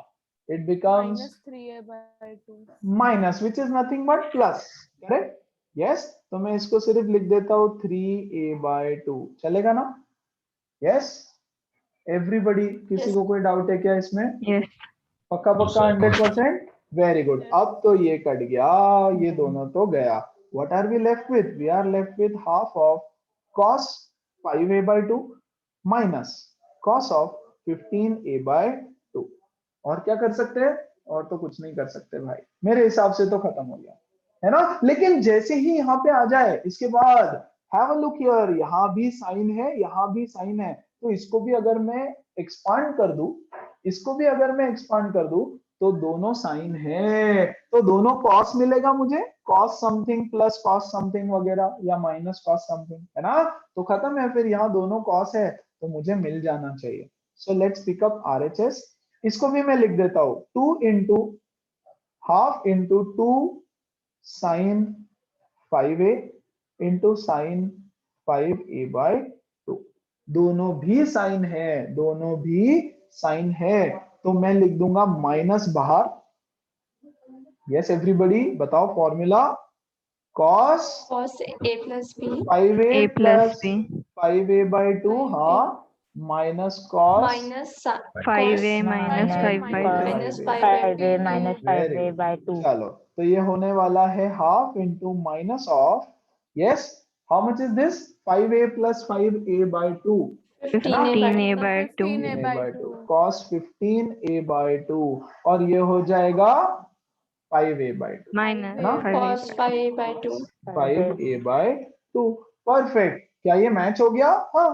it becomes minus 3a by 2 minus which is nothing but plus, correct, yes, तो मैं इसको सिर्फ लिख देता हूं 3a by 2, चलेगा ना? यस, एवरीबॉडी, किसी को कोई डाउट है क्या इसमें? Yes. पक्का पक्का 100%, वेरी गुड। अब तो ये कट गया, ये दोनों तो गया। What are we left with? We are left with half of cos 5a by 2 minus cos of 15a by 2। और क्या कर सकते हैं? और तो कुछ नहीं कर सकते भाई, मेरे हिसाब से तो खत्म हो गया, है ना। लेकिन जैसे ही यहाँ पे आ जाए इसके बाद हैव अ लुक हियर, यहाँ भी साइन है, यहाँ भी साइन है, तो इसको भी अगर मैं एक्सपांड कर दूं, इसको भी अगर मैं एक्सपांड कर दूं, तो दोनों साइन है, तो दोनों कॉस मिलेगा मुझे, cos something plus cos something वगैरह, या माइनस कॉस समथिंग, है ना, तो खत्म है। फिर यहाँ दोनों कॉस है, तो मुझे मिल जाना चाहिए। So let's pick up RHS। इसको भी मैं लिख देता हूं 2 into half into 2 sine 5a into sine 5a by 2, दोनों भी साइन है, दोनों भी साइन है, तो मैं लिख दूंगा माइनस बाहर। यस एवरीबॉडी बताओ formula, cos a plus b 5a A plus plus B. 5a by 2, 5a हाँ, minus cos minus 5A minus 5 by 2. minus 5 by 5a minus 5a very by good. 2. चलो तो ये होने वाला है half into minus of, yes, how much is this 5a plus 5a by 2, 15A by 2. 15a by 2 cos 15a by 2, और ये हो जाएगा 5a by 2, Minus है ना, 5A cos by 2. 5 by 2 5a by 2, perfect. क्या ये मैच हो गया? हाँ,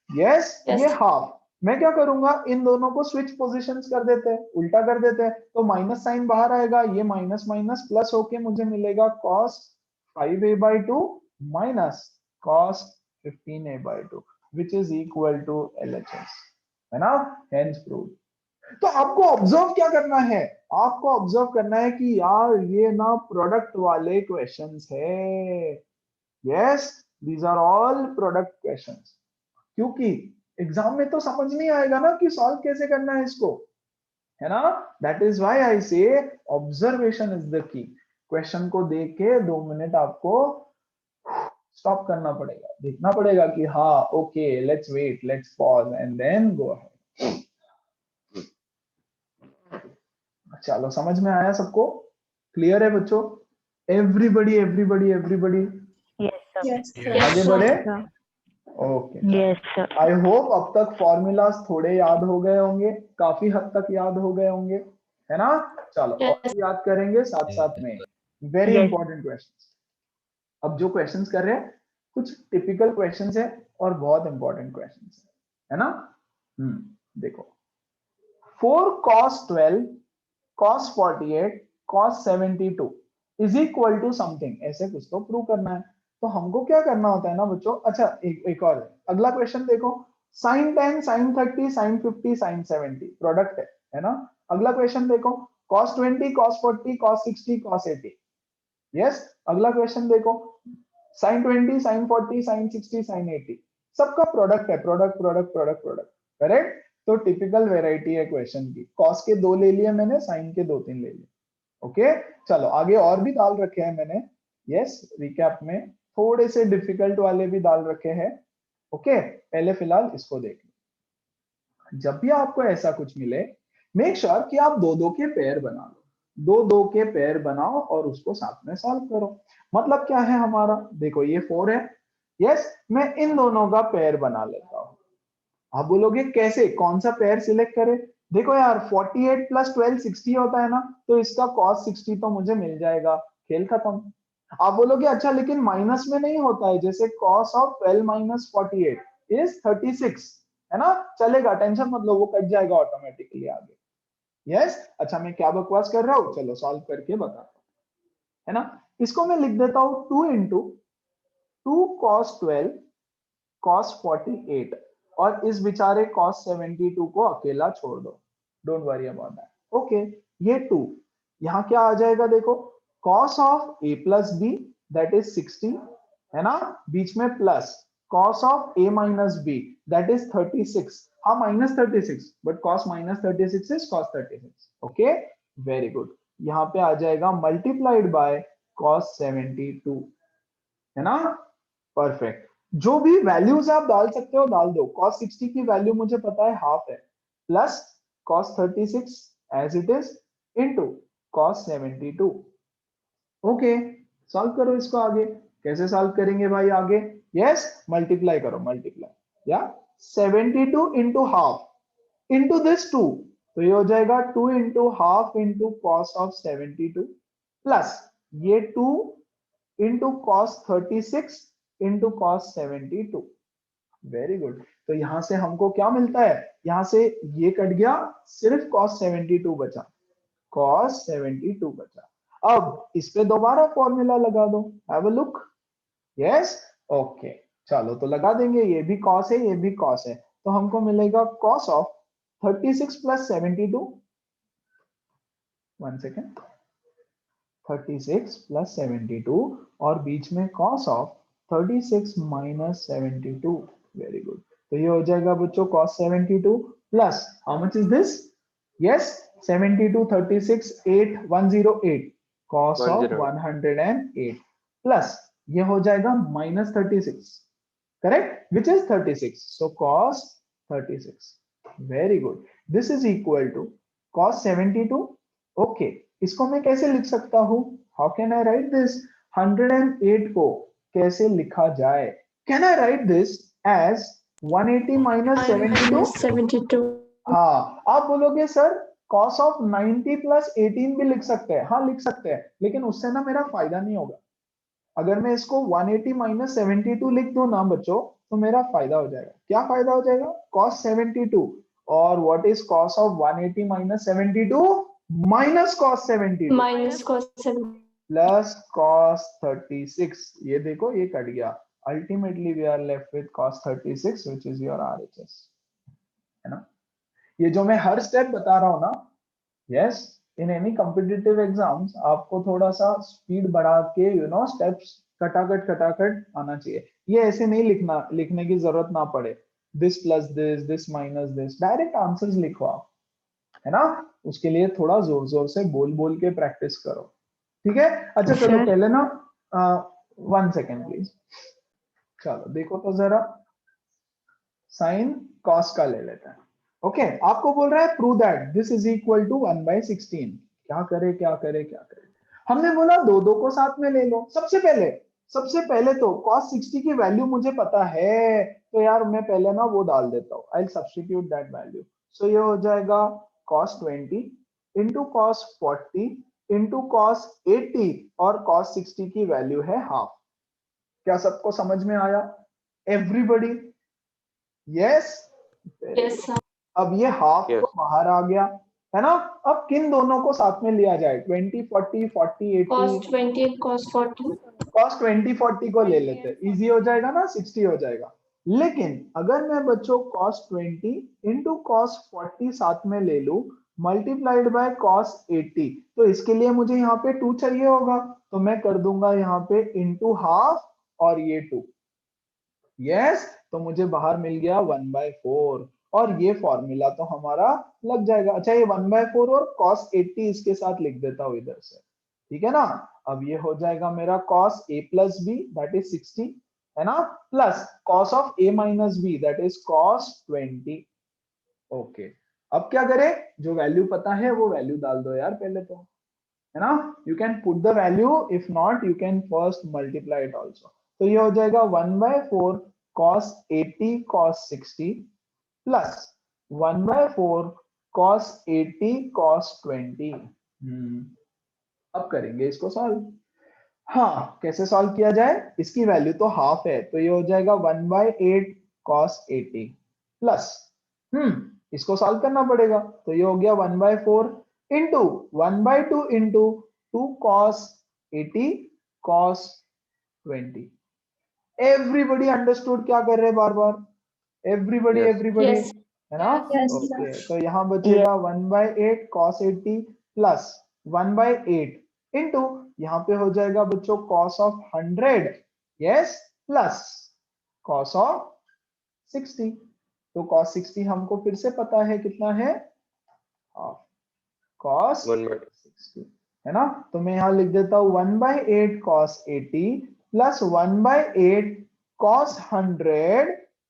यस, Yes. ये हाफ। मैं क्या करूंगा, इन दोनों को स्विच पोजीशंस कर देते हैं, उल्टा कर देते हैं, तो माइनस साइन बाहर आएगा, ये माइनस माइनस प्लस होके मुझे मिलेगा cos 5a by 2 minus cos 15a by 2 which is equal to LHS, है ना, hence proved। तो आपको ऑब्जर्व क्या करना है? आपको ऑब्जर्व करना है कि यार ये ना प्रोडक्ट वाले क्वेश्चंस है। Yes, these are all product questions, क्योंकि एग्जाम में तो समझ नहीं आएगा ना कि सॉल्व कैसे करना है इसको, है ना। दैट इज व्हाई आई से observation is the key. Question को देख के 2 मिनट आपको स्टॉप करना पड़ेगा, देखना पड़ेगा कि हाँ okay let's wait, let's pause and then go ahead. चलो समझ में आया सबको? क्लियर है बच्चों? Everybody everybody everybody Yes, sir. yes आगे sir. बढ़े? sir. Okay, Yes, sir. I hope अब तक फॉर्मूलाज थोड़े याद हो गए होंगे, काफी हद तक याद हो गए होंगे, है ना। चलो और याद करेंगे साथ साथ में, वेरी Yes. Important questions. अब जो क्वेश्चंस कर रहे हैं कुछ टिपिकल क्वेश्चंस है और बहुत इंपॉर्टेंट क्वेश्चंस है ना। देखो 4 cos 12 cos 48 cos 72 is equal to something, ऐसे कुछ तो प्रूव करना है। तो हमको क्या करना होता है ना बच्चों, अच्छा एक और है। अगला क्वेश्चन देखो, sin 10 sin 30 sin 50 sin 70 product है ना। अगला क्वेश्चन देखो, cos 20 cos 40 cos 60 cos 80। Yes, अगला क्वेश्चन देखो, sin 20 sin 40 sin 60 sin 80, सबका प्रोडक्ट है, product product product product, correct. तो टिपिकल वेराइटी है क्वेश्चन की, cos के 2 ले लिए मैंने, sin के 2-3 ले लिए। ओके चलो आगे और भी डाल रखे हैं मैंने, यस रिकैप में थोड़े से डिफिकल्ट वाले भी डाल रखे हैं। ओके पहले फिलहाल इसको देख लो। जब भी आपको ऐसा कुछ मिले, मेक श्योर कि आप 2-2 के पेयर बना लो, 2-2 के पेयर बनाओ और उसको साथ में सॉल्व करो। मतलब क्या है हमारा, देखो ये 4 है, यस मैं इन दोनों का पेयर बना लेता हूं। आप बोलोगे कैसे, कौन सा पेयर सिलेक्ट करें। देखो यार 48 प्लस 12 60 होता है ना, तो इसका cos 60 तो मुझे मिल जाएगा, खेल खत्म। आप बोलोगे अच्छा लेकिन माइनस में नहीं होता है, जैसे cos ऑफ 12 माइनस 48 इज 36, है ना, चलेगा, टेंशन मत लो, वो कट जाएगा ऑटोमेटिकली आगे। यस अच्छा मैं क्या बकवास कर रहा हूं, चलो सॉल्व करके बताता हूं, है ना। इसको मैं लिख देता हूं 2 इंटू 2 cos 12 cos 48, और इस बेचारे cos 72 को अकेला छोड़ दो, don't worry about that. Okay ये 2 यहां क्या आ जाएगा, देखो cos of a plus B that is 60, है ना, बीच में plus cos of a minus B that is 36, हाँ minus 36, but cos minus 36 is cos 36। Okay very good, यहाँ पे आ जाएगा मल्टीप्लाइड बाय cos 72, है ना, परफेक्ट। जो भी वैल्यूज आप डाल सकते हो डाल दो, cos 60 की वैल्यू मुझे पता है हाफ है, plus cos 36 as it is into cos 72। Okay solve करो इसको आगे, कैसे सॉल्व करेंगे भाई आगे, यस मल्टीप्लाई करो, मल्टीप्लाई या 72 इंटू हाफ इंटू दिस 2, तो ये हो जाएगा 2 into half into cos of 72 plus ये 2 into cos 36 into cos 72। Very good, तो यहां से हमको क्या मिलता है, यहां से ये कट गया, सिर्फ cos 72 बचा, cos 72 बचा। अब इस पे दोबारा फॉर्मूला लगा दो, have a look, yes okay चलो तो लगा देंगे, ये भी cos है ये भी cos है, तो हमको मिलेगा cos of 36 plus 72, 1 second, 36 plus 72 और बीच में cos of 36 minus 72। Very good, तो ये हो जाएगा बच्चों cos 72 plus how much is this, yes 72 36 8 108 cos of 108 plus ये हो जाएगा minus 36, correct which is 36, so cos 36। Very good, this is equal to cos 72। Okay इसको मैं कैसे लिख सकता हूं, how can I write this, 108 को कैसे लिखा जाए, can I write this as 180 minus 72। 72 हाँ आप बोलोगे सर cos ऑफ 90 प्लस 18 भी लिख सकते हैं, हाँ लिख सकते हैं, लेकिन उससे ना मेरा फायदा नहीं होगा। अगर मैं इसको 180 माइनस 72 लिख दूं ना बच्चों, तो मेरा फायदा हो जाएगा, क्या फायदा हो जाएगा, cos 72, और what is cos of 180 minus 72, minus cos 72 minus cos 7 plus cos 36, ये देखो ये कट गया, ultimately we are left with cos 36 which is your RHS, है ना। ये जो मैं हर स्टेप बता रहा हूं ना, yes in any competitive exams आपको थोड़ा सा स्पीड बढ़ा के स्टेप्स खटाखट आना चाहिए, ये ऐसे नहीं लिखने की जरूरत ना पड़े, this plus this minus this, direct answers लिखो आप, है ना, उसके लिए थोड़ा जोर जोर से बोल बोल के प्रैक्टिस करो, ठीक है। अच्छा चलो Sir. पहले ना 1 सेकेंड प्लीज, चलो देखो तो जरा साइन कॉस का ले लेते हैं। ओके आपको बोल रहा है prove that this is equal to 1/16, क्या करे क्या करे क्या करे, हमने बोला 2-2 को साथ में ले लो। सबसे पहले तो cos 60 की वैल्यू मुझे पता है, तो यार मैं पहले ना वो डाल देता हूँ, आई सब्स्टिट्यूट दैट वैल्यू, सो ये हो जाएगा cos 20 into cos 40 into cos 80, और cos 60 की वैल्यू है हाफ। क्या सबको समझ में आया, एवरीबॉडी, यस yes sir अब ये हाफ Yes. तो बाहर आ गया, है ना। अब किन दोनों को साथ में लिया जाए, 20 40 40 cos 80, 20 cos 40 cos 20 40 को ले लेते हैं, इजी हो जाएगा ना, 60 हो जाएगा। लेकिन अगर मैं बच्चों cos 20 इंटू cos 40 साथ में ले लूं मल्टीप्लाइड बाय cos 80, तो इसके लिए मुझे यहाँ पे 2 चाहिए होगा, तो मैं कर दूंगा यहाँ पे इंटू हाफ और ये 2। यस, तो मुझे बाहर मिल गया 1/4, और ये फॉर्मूला तो हमारा लग जाएगा। अच्छा, ये 1/4 और cos 80 इसके साथ लिख देता हूं इधर से, ठीक है ना। अब ये हो जाएगा मेरा cos a plus B that is 60, है ना, plus cos of a minus B that is cos 20। Okay, अब क्या करें, जो वैल्यू पता है वो वैल्यू डाल दो यार पहले तो, है ना। You can put the value, if not you can first multiply it also. तो ये हो जाएगा 1/4 cos 80 cos 60 plus 1/4 cos 80 cos 20। अब करेंगे इसको सॉल्व। हाँ, कैसे सॉल्व किया जाए, इसकी वैल्यू तो हाफ है, तो ये हो जाएगा 1/8 cos 80 प्लस इसको सॉल्व करना पड़ेगा, तो ये हो गया 1/4 into 1/2 into 2 cos 80 cos 20। Everybody understood क्या कर रहे हैं बार बार, एवरीबडी Yes. Everybody, Yes. है ना। Yes, ओके, तो यहाँ बचेगा 1/8 cos 80 प्लस 1/8 इंटू यहाँ पे हो जाएगा बच्चों cos of 100, yes, plus cos of 60। तो cos 60 हमको फिर से पता है कितना है, हाफ cos 60, है ना। तो मैं यहाँ लिख देता हूँ 1/8 cos 80 प्लस 1/8 cos 100,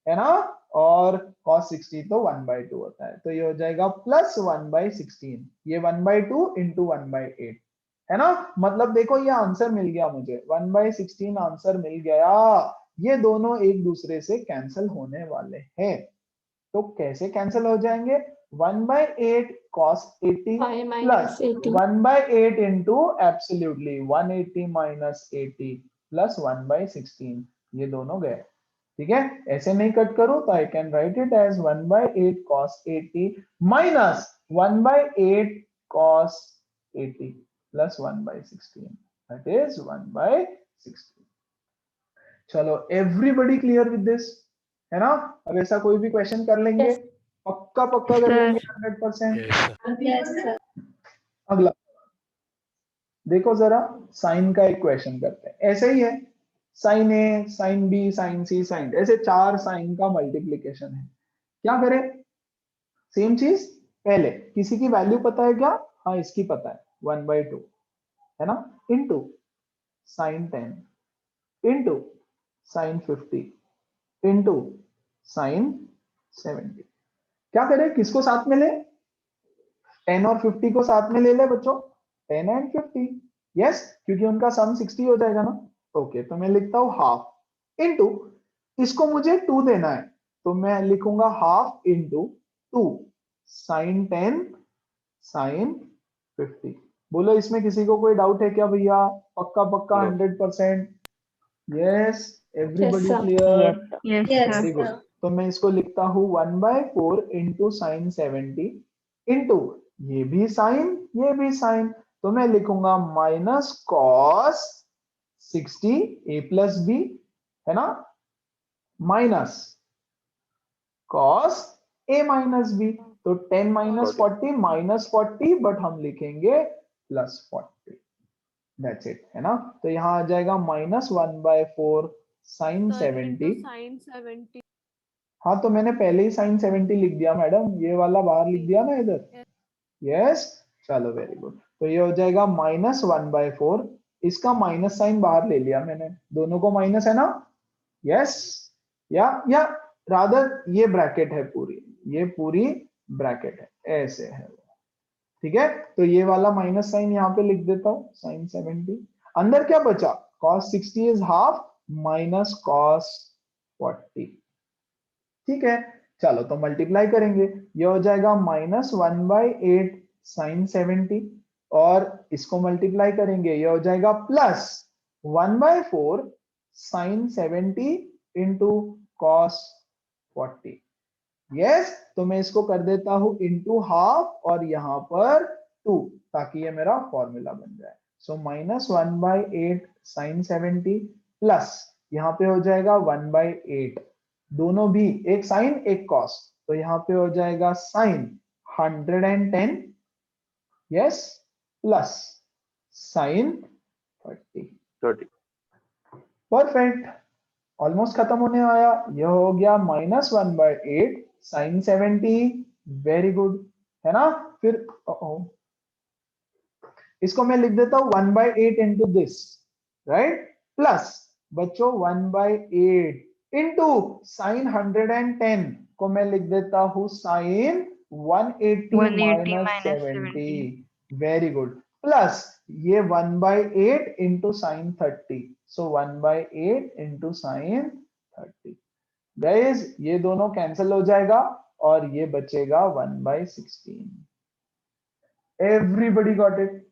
है ना, और cos 60 तो 1/2 होता है, तो ये हो जाएगा प्लस 1/16, ये 1/2 इंटू 1/8, है ना। मतलब देखो ये आंसर मिल गया मुझे, 1/16 आंसर मिल गया। ये दोनों एक दूसरे से कैंसिल होने वाले हैं, तो कैसे कैंसिल हो जाएंगे, 1/8 cos 80 5 plus minus 80 1/8 into absolutely 180 minus 80 plus 1/16, ये दोनों गए, ठीक है। ऐसे नहीं कट करो तो I can write it as 1/8 cos 80 minus 1/8 cos 80 plus 1/16, that is 1/16। चलो, एवरीबडी क्लियर विद दिस, है ना। अब ऐसा कोई भी क्वेश्चन कर लेंगे, Yes. पक्का पक्का कर Sir. लेंगे 100%। Yes, sir. अगला देखो जरा, साइन का एक क्वेश्चन करते हैं, ऐसे ही है, sine A sine B sign C sign, ऐसे 4 साइन का मल्टीप्लीकेशन है। क्या करें, सेम चीज, पहले किसी की वैल्यू पता है क्या, हाँ इसकी पता है 1/2, है ना, into sine 10 into sine 50 into sine 70। क्या करें, किसको साथ में ले, 10 और 50 को साथ में ले ले बच्चों, 10 एंड 50, यस, क्योंकि उनका सम 60 हो जाएगा ना। ओके, तो मैं लिखता हूं हाफ इंटू, इसको मुझे 2 देना है, तो मैं लिखूंगा हाफ इंटू 2 साइन 10 साइन 50। बोलो इसमें किसी को कोई डाउट है क्या भैया, पक्का पक्का No. 100%, yes, everybody sir. Clear, Yes, sir. Yes, Yes, sir. Very good. sir. तो मैं इसको लिखता हूं 1/4 इंटू साइन 70 इंटू ये भी साइन ये भी साइन, तो मैं लिखूंगा माइनस कॉस 60 ए प्लस बी, है ना, minus cos A minus B, तो 10 माइनस 40 माइनस 40, बट हम लिखेंगे प्लस 40, दैट्स इट, है ना। तो यहां आ जाएगा माइनस 1/4 साइन 70। साइन 70। हाँ, तो मैंने पहले ही साइन 70 लिख दिया मैडम, ये वाला बाहर लिख दिया ना इधर, यस, चलो वेरी गुड। तो ये हो जाएगा माइनस 1/4, इसका माइनस साइन बाहर ले लिया मैंने, दोनों को माइनस है ना, यस, या रादर ये ब्रैकेट है पूरी, ये पूरी ब्रैकेट है, ऐसे है वो, ठीक है। तो ये वाला माइनस साइन यहाँ पे लिख देता हूँ, साइन 70, अंदर क्या बचा, cos 60 is half minus cos 40, ठीक है। चलो तो मल्टीप्लाई करेंगे, ये हो जाएगा माइनस 1/8 साइन 70, और इसको मल्टीप्लाई करेंगे, ये हो जाएगा plus 1/4 sine 70 into cos 40, yes, तो मैं इसको कर देता हूं इंटू हाफ और यहाँ पर 2, ताकि ये मेरा फॉर्मूला बन जाए। सो -1/8 sin 70 प्लस यहाँ पे हो जाएगा 1/8, दोनों भी एक साइन एक कॉस, तो यहाँ पे हो जाएगा sine 110, yes, plus sine 30। Perfect, almost खत्म होने आया। यह हो गया -1/8 sin 70, वेरी गुड, है ना। फिर इसको मैं लिख देता हूं 1/8 इंटू दिस, राइट, प्लस बच्चों 1/8 इंटू साइन 110 को मैं लिख देता हूं sine 180 180 minus minus 70, 70. Very good, plus ये 1/8 into sine 30, so 1/8 into sine 30। Guys ये दोनों कैंसिल हो जाएगा और ये बचेगा 1/16। Everybody got it?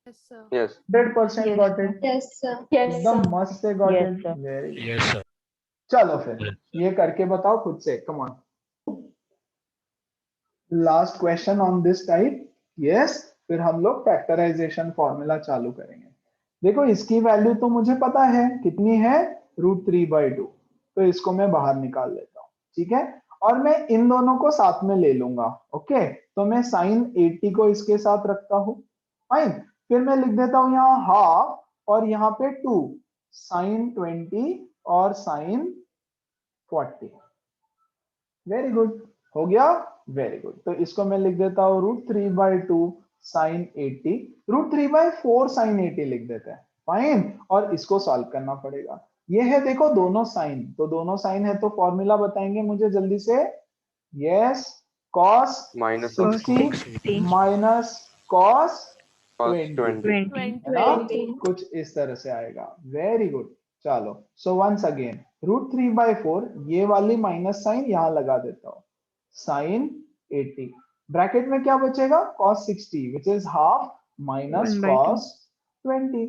Yes, sir. Yes. 100% Yes, got sir. It? Yes, sir. Yes, एकदम sir. मस्त से got Yes, it, sir. Very good. Yes, sir. चलो फिर ये करके बताओ खुद से, come on. Last question on this type, yes, फिर हम लोग फैक्टराइजेशन फॉर्मूला चालू करेंगे। देखो इसकी वैल्यू तो मुझे पता है कितनी है, √3/2, तो इसको मैं बाहर निकाल लेता हूँ, ठीक है, और मैं इन दोनों को साथ में ले लूंगा। ओके, तो मैं साइन 80 को इसके साथ रखता हूँ, फाइन, फिर मैं लिख देता हूँ यहाँ हाफ और यहाँ पे 2, साइन 20 और साइन 40, वेरी गुड, हो गया, वेरी गुड। तो इसको मैं लिख देता हूँ √3/2 साइन 80, √3/4 साइन 80 लिख देते हैं, फाइन, और इसको सॉल्व करना पड़ेगा। ये है देखो दोनों साइन, तो दोनों साइन है तो फॉर्मूला बताएंगे मुझे जल्दी से, yes, cos Minus 60 minus cos 20, 20. है ना, कुछ इस तरह से आएगा, वेरी गुड। चलो, सो वंस अगेन √3/4, ये वाली माइनस साइन यहां लगा देता हूं, साइन 80, ब्रैकेट में क्या बचेगा, cos 60 which is half minus 1/2. cos 20,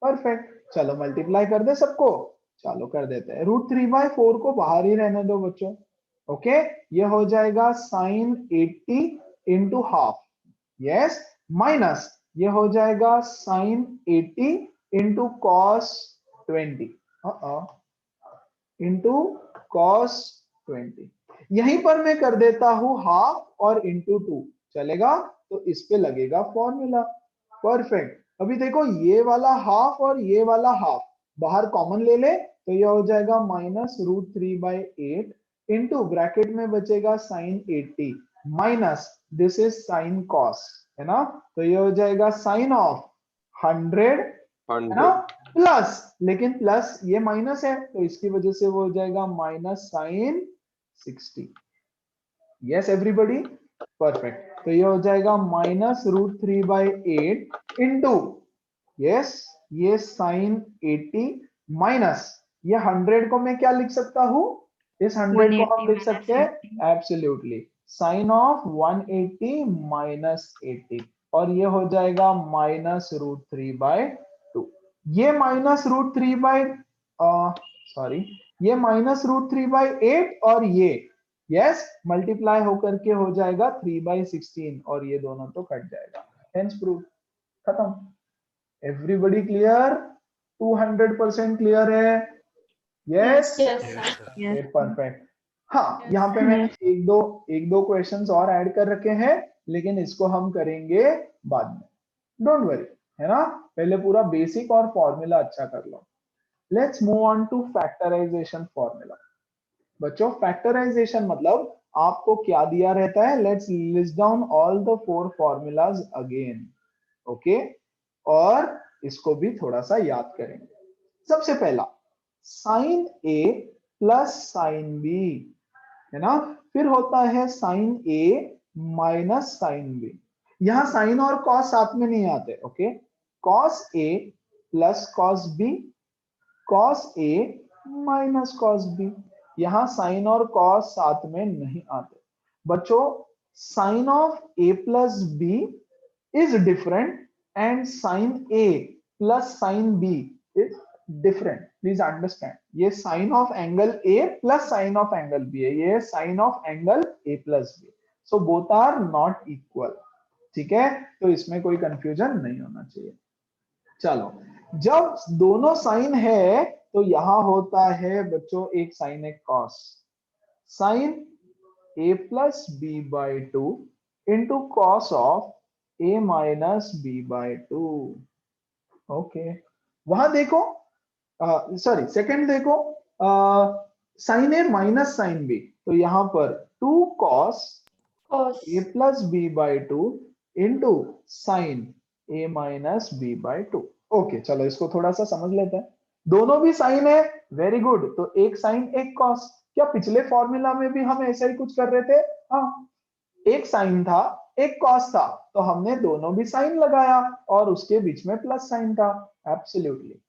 perfect. चलो मल्टीप्लाई कर दे सबको, चलो कर देते हैं, √3/4 को बाहर ही रहने दो बच्चों, ओके, ये हो जाएगा sine 80 into half, yes, minus ये हो जाएगा sine 80 into cos 20 into cos 20, यहीं पर मैं कर देता हूं हाफ और इंटू 2, चलेगा, तो इस पे लगेगा फॉर्मूला, परफेक्ट। अभी देखो ये वाला हाफ और ये वाला हाफ बाहर कॉमन ले ले, तो ये हो जाएगा -√3/8 इंटू ब्रैकेट में बचेगा sine 80 minus this is sine cos, है ना, तो ये हो जाएगा साइन ऑफ 100, है ना, प्लस, लेकिन प्लस ये माइनस है तो इसकी वजह से वो हो जाएगा minus sine 60, yes everybody, perfect. तो ये हो जाएगा -√3/8 इंटू, यस, ये साइन 80 माइनस ये 100 को मैं क्या लिख सकता हूं, इस 100 को हम 180 लिख सकते हैं एब्सोल्युटली साइन ऑफ 180 माइनस 80, और ये हो जाएगा -√3/2, ये ये -√3/8 और ये यस मल्टीप्लाई होकर के हो जाएगा 3/16, और ये दोनों तो कट जाएगा, हेंस प्रूफ, खत्म। एवरीबडी क्लियर, 200% क्लियर है, yes, Yes, sir. Yes. Perfect. हाँ, यहाँ पे मैंने एक दो क्वेश्चंस और ऐड कर रखे हैं, लेकिन इसको हम करेंगे बाद में, डोंट वरी, है ना, पहले पूरा बेसिक और फॉर्मूला अच्छा कर लो। Let's move on to factorization formula. बच्चों फैक्टराइजेशन मतलब आपको क्या दिया रहता है, let's list down all the 4 formulas again, okay, और इसको भी थोड़ा सा याद करेंगे। सबसे पहला sine A plus sine B, है ना, फिर होता है sine A minus sine B, यहां साइन और कॉस साथ में नहीं आते, okay, cos A plus cos B, cos A minus cos B, यहां साइन और कॉस साथ में नहीं आते बच्चों। Sine of A plus B is different and sine A plus sine B is different, please understand. ये sine of angle A plus sine of angle B है, ये sine of angle A plus B, so both are not equal. ठीक है, तो इसमें कोई कंफ्यूजन नहीं होना चाहिए। चलो, जब दोनों साइन है तो यहां होता है बच्चों एक साइन एक cos. Sine a plus B by two into cos of a minus B by two. Okay, वहां देखो, सॉरी सेकंड देखो, sine A minus sine B, तो यहां पर two cos cos a plus B by two into sine a minus B by two. Okay, चलो इसको थोड़ा सा समझ लेते हैं। दोनों भी साइन है, वेरी गुड, तो एक साइन एक कॉस। क्या पिछले फॉर्मूला में भी हम ऐसा ही कुछ कर रहे थे? हाँ, एक साइन था एक कॉस था, तो हमने दोनों भी साइन लगाया और उसके बीच में प्लस साइन था। एब्सोल्युटली,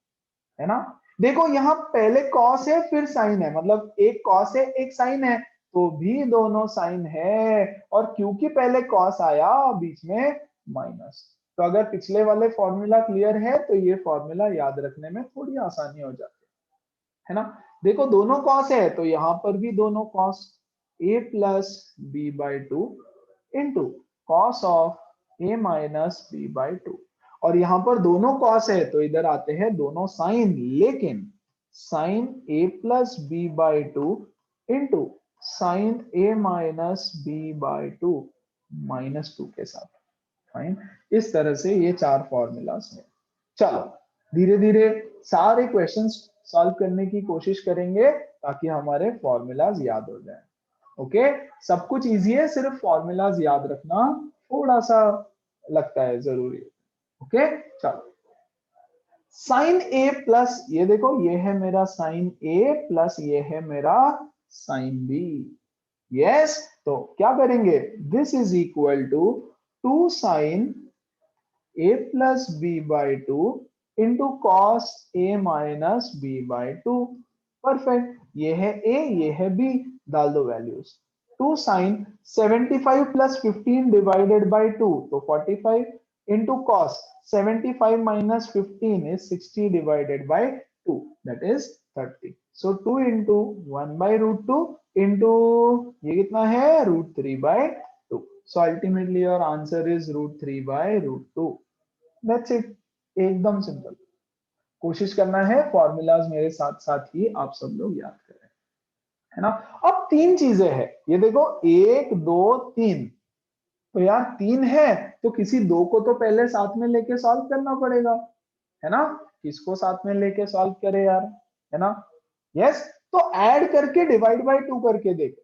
है ना। देखो यहाँ पहले कॉस है फिर साइन है, मतलब एक कॉस है एक साइन है, तो भी दोनों साइन है, और क्योंकि पहले कॉस आया बीच में माइनस, तो अगर पिछले वाले फॉर्मूला क्लियर है तो ये फॉर्मूला याद रखने में थोड़ी आसानी हो जाती है ना। देखो दोनों कॉस है तो यहाँ पर भी दोनों cos, a plus B by two into cos of a minus B by two, और यहां पर दोनों कॉस है तो इधर आते हैं दोनों साइन, लेकिन sine a plus B by two into sine a minus B by two minus two के साथ। फाइन, इस तरह से ये चार फॉर्मूलाज है। चलो धीरे धीरे सारे क्वेश्चंस सॉल्व करने की कोशिश करेंगे ताकि हमारे फॉर्मूलाज याद हो जाए। ओके, सब कुछ इजी है, सिर्फ फॉर्मूलाज याद रखना थोड़ा सा लगता है जरूरी। ओके, चलो साइन ए प्लस, ये देखो ये है मेरा साइन ए प्लस ये है मेरा साइन बी। यस, तो क्या करेंगे, this is equal to two sine a plus B by two into cos A minus B by two. Perfect, ये है a ये है b, डाल दो values. Two sine 75 plus 15 divided by two, तो 45 into cos 75 minus 15 is 60 divided by 2, that is 30. So 2 into 1 by root 2 into ये कितना है root 3 by 2. So ultimately your answer is root 3 by root 2. That's it. एकदम सिंपल। कोशिश करना है फॉर्मूलाज मेरे साथ साथ ही आप सब लोग याद करें, है ना। अब तीन चीजें हैं, ये देखो 1 2 3, तो यार 3 है तो किसी दो को तो पहले साथ में लेके सॉल्व करना पड़ेगा, है ना। किसको साथ में लेके सॉल्व करे यार, है ना। यस, तो ऐड करके डिवाइड बाय 2 करके देखे,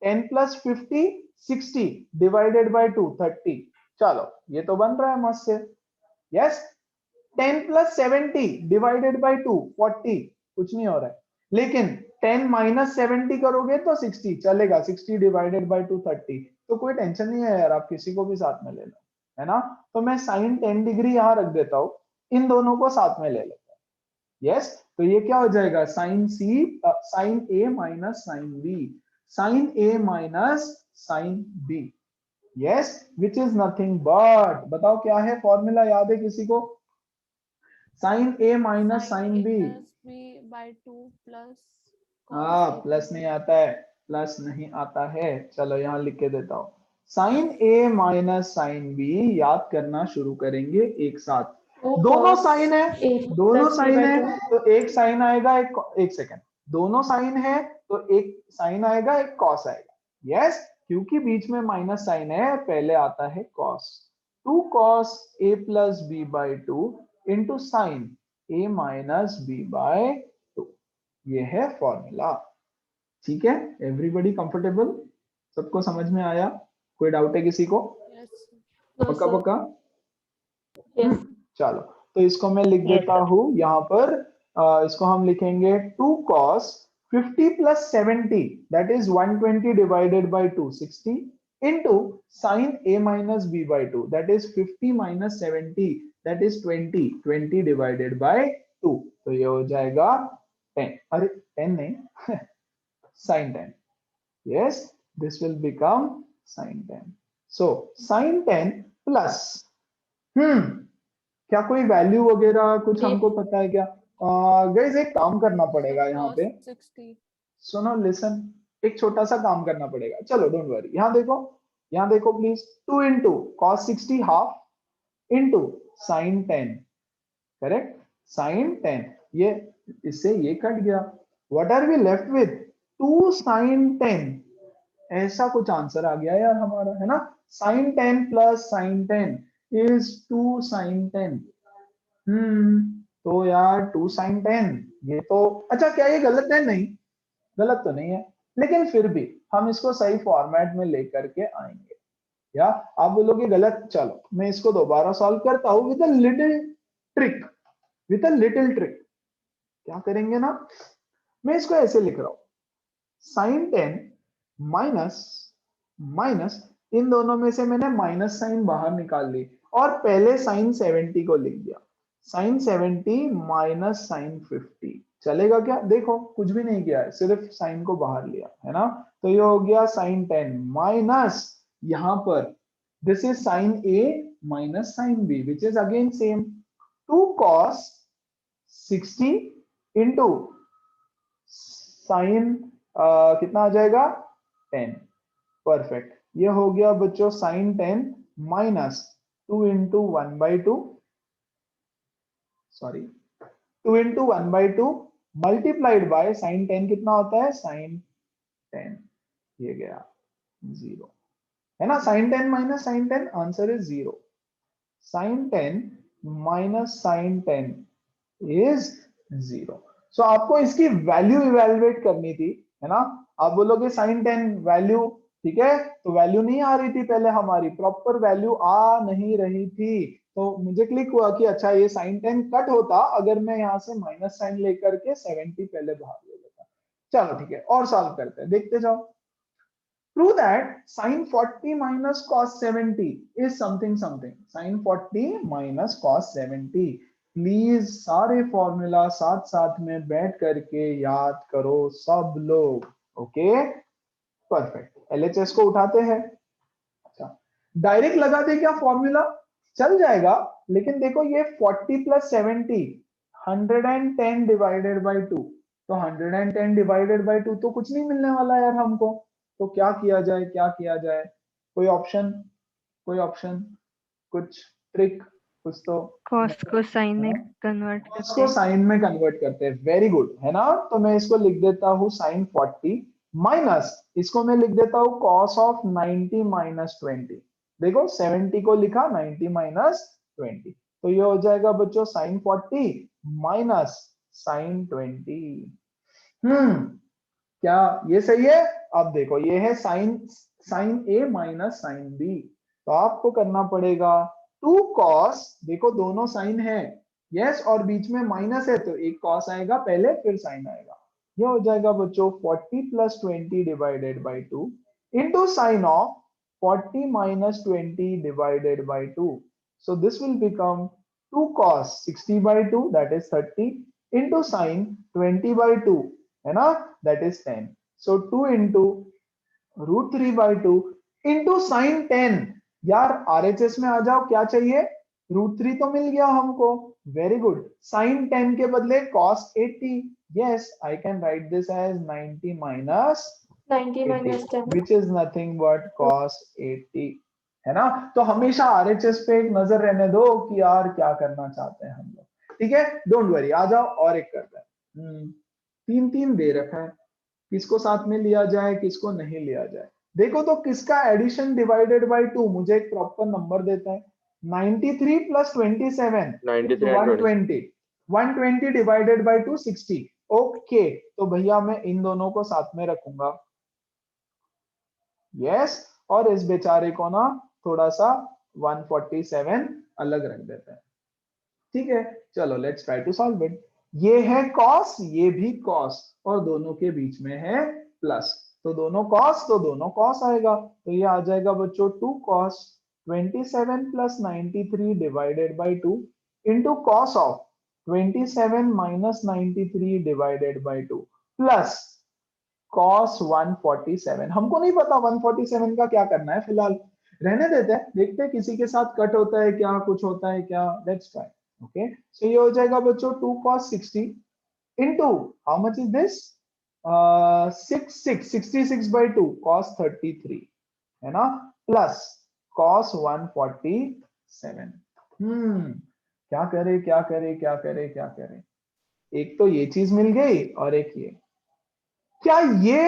10 प्लस 50 60 डिवाइडेड बाय 2 30। चलो ये तो बन रहा है मस्त से। यस, 10 प्लस 70 डिवाइडेड बाय 2 40, कुछ नहीं हो रहा है, लेकिन 10 माइनस 70 करोगे तो 60 चलेगा, 60 डिवाइडेड बाय 2 30, तो कोई टेंशन नहीं है यार, आप किसी को भी साथ में ले लो, है ना। तो मैं साइन 10 डिग्री यहां रख देता हूं, इन दोनों को साथ में ले लेता हूं। यस, तो ये क्या हो जाएगा, sine C sine A minus sine B, sine A minus sine B. Yes, which is nothing but, बताओ क्या है फॉर्मूला, याद है किसी को? Sine A minus sine B by 2 plus, हाँ प्लस नहीं आता है, प्लस नहीं आता है, चलो यहाँ लिख के देता हूँ। Sign A minus sine B याद करना शुरू करेंगे एक साथ। दोनों साइन है, दोनों साइन है तो एक साइन आएगा एक सेकेंड, दोनों साइन है तो एक साइन आएगा एक कॉस आएगा। यस, क्योंकि बीच में माइनस साइन है पहले आता है cos. 2 cos A plus B by two into sine A minus B by two, ये है फॉर्मूला। ठीक है, एवरीबॉडी कंफर्टेबल, सबको समझ में आया? कोई डाउट है किसी को? पक्का पक्का? चलो तो इसको मैं लिख देता हूं यहाँ पर, इसको हम लिखेंगे 2 cos 50 plus 70 that is 120 divided by 2 60 into sin a minus b by 2 that is 50 minus 70 that is 20 divided by 2, तो ये हो जाएगा 10, अरे 10 नहीं sin 10. Yes, this will become sin 10. So sin 10 plus क्या कोई वैल्यू वगैरह कुछ हमको पता है क्या? गाइस एक काम करना पड़ेगा यहाँ पे, 60. सुनो लिसन, एक छोटा सा काम करना पड़ेगा, चलो डोंट वरी। यहाँ देखो please, 2 into cos 60 half into sine 10, correct, sine 10, ये इससे ये कट गया, what are we left with, 2 sine 10, ऐसा कुछ आंसर आ गया यार हमारा, है ना। Sine 10 plus sine 10 is 2 sine 10। तो यार 2 साइन 10, ये तो अच्छा, क्या ये गलत है? नहीं, गलत तो नहीं है, लेकिन फिर भी हम इसको सही फॉर्मेट में लेकर के आएंगे। या आप बोलोगे गलत, चलो मैं इसको दोबारा सॉल्व करता हूं with a little trick, with a little trick. क्या करेंगे ना, मैं इसको ऐसे लिख रहा हूं, साइन 10 माइनस माइनस, इन दोनों में से मैंने माइनस साइन बाहर निकाल ली और पहले साइन 70 को लिख दिया, साइन 70 माइनस साइन 50, चलेगा क्या? देखो कुछ भी नहीं किया है, सिर्फ साइन को बाहर लिया है ना। तो ये हो गया साइन 10 माइनस, यहां पर this is sine A minus sine B which is again same, 2 cos 60 into sine कितना आ जाएगा 10, परफेक्ट। ये हो गया बच्चों sine 10 minus 2 into 1/2, sorry 2 into 1/2 multiplied by sine 10 कितना होता है, साइन 10, ये गया 0, है ना। Sine 10 minus sine 10, answer is 0। Sine 10 minus sine 10 is 0। So आपको इसकी वैल्यू इवेलुएट करनी थी, है ना। आप बोलोगे साइन 10 वैल्यू, ठीक है, तो वैल्यू नहीं आ रही थी पहले, हमारी प्रॉपर वैल्यू आ नहीं रही थी, तो मुझे क्लिक हुआ कि अच्छा ये साइन 10 कट होता अगर मैं यहाँ से माइनस साइन लेकर के 70 पहले बाहर ले लेता। चलो ठीक है, और सॉल्व करते हैं, देखते जाओ। Prove that sin 40 minus cos 70 is something something. Sin 40 minus cos 70. Please सारे फॉर्मूला साथ साथ में बैठ करके याद करो सब लोग, ओके, परफेक्ट। एलएचएस को उठाते हैं, अच्छा डायरेक्ट लगा दे क्या फॉर्मूला, चल जाएगा, लेकिन देखो ये 40 प्लस 70 110 डिवाइडेड बाई 2, तो 110 डिवाइडेड बाई 2 तो कुछ नहीं मिलने वाला यार हमको, तो क्या किया जाए, क्या किया जाए, कोई ऑप्शन, कोई ऑप्शन, कुछ ट्रिक, कुछ तो। cos को sin में कन्वर्ट इसको करते हैं। साइन में कन्वर्ट करते हैं, वेरी गुड, है ना। तो मैं इसको लिख देता हूँ साइन 40 माइनस, इसको मैं लिख देता हूँ कॉस ऑफ 90 माइनस 20, देखो 70 को लिखा 90 माइनस 20, तो ये हो जाएगा बच्चों साइन 40 माइनस साइन 20। क्या ये सही है? अब देखो ये है sine, sign A minus sine B, तो आपको करना पड़ेगा 2 cos, देखो दोनों साइन है, यस, और बीच में माइनस है तो एक cos आएगा पहले फिर साइन आएगा, ये हो जाएगा बच्चों 40 plus 20 divided by 2 into sine of 40 minus 20 divided by 2, so this will become 2 cos 60 by 2 that is 30 into sin 20 by 2, है ना, that is 10, so 2 into root 3 by 2 into sine 10, यार आरएचएस में आ जाओ, क्या चाहिए, रूट 3 तो मिल गया हमको, वेरी गुड, साइन 10 के बदले cos 80, yes I can write this as 90 minus 90 minus 10. which is nothing but cos 80, है ना। तो हमेशा आरएचएस पे एक नजर रहने दो कि यार क्या करना चाहते हैं हम लोग, ठीक है, डोंट वरी, आ जाओ और एक करते हैं। 3 दे रखा है, किसको साथ में लिया जाए, किसको नहीं लिया जाए, देखो तो किसका एडिशन डिवाइडेड बाय 2 मुझे एक प्रॉपर नंबर देता है, 93 प्लस 27 120, 120 डिवाइडेड बाय 2 60, ओके, तो भैया मैं इन दोनों को साथ में रखूंगा, यस, और इस बेचारे को ना थोड़ा सा 147 अलग रख देते हैं, ठीक है, चलो let's try to solve it. ये है cos, ये भी cos, और दोनों के बीच में है प्लस, तो दोनों cos तो दोनों cos आएगा, तो ये आ जाएगा बच्चों 2 cos 27 plus 93 divided by 2 into cos of 27 minus 93 divided by 2 plus cos 147, हमको नहीं पता 147 का क्या करना है, फिलहाल रहने देते हैं, देखते हैं किसी के साथ कट होता है क्या, कुछ होता है क्या, लेट्स ट्राई। ओके सो ये हो जाएगा बच्चों 2 cos 60 into how much is this 66 by 2 cos 33 है ना प्लस cos 147 क्या करे क्या करे क्या करे क्या करे एक तो ये चीज मिल गई और एक ये क्या ये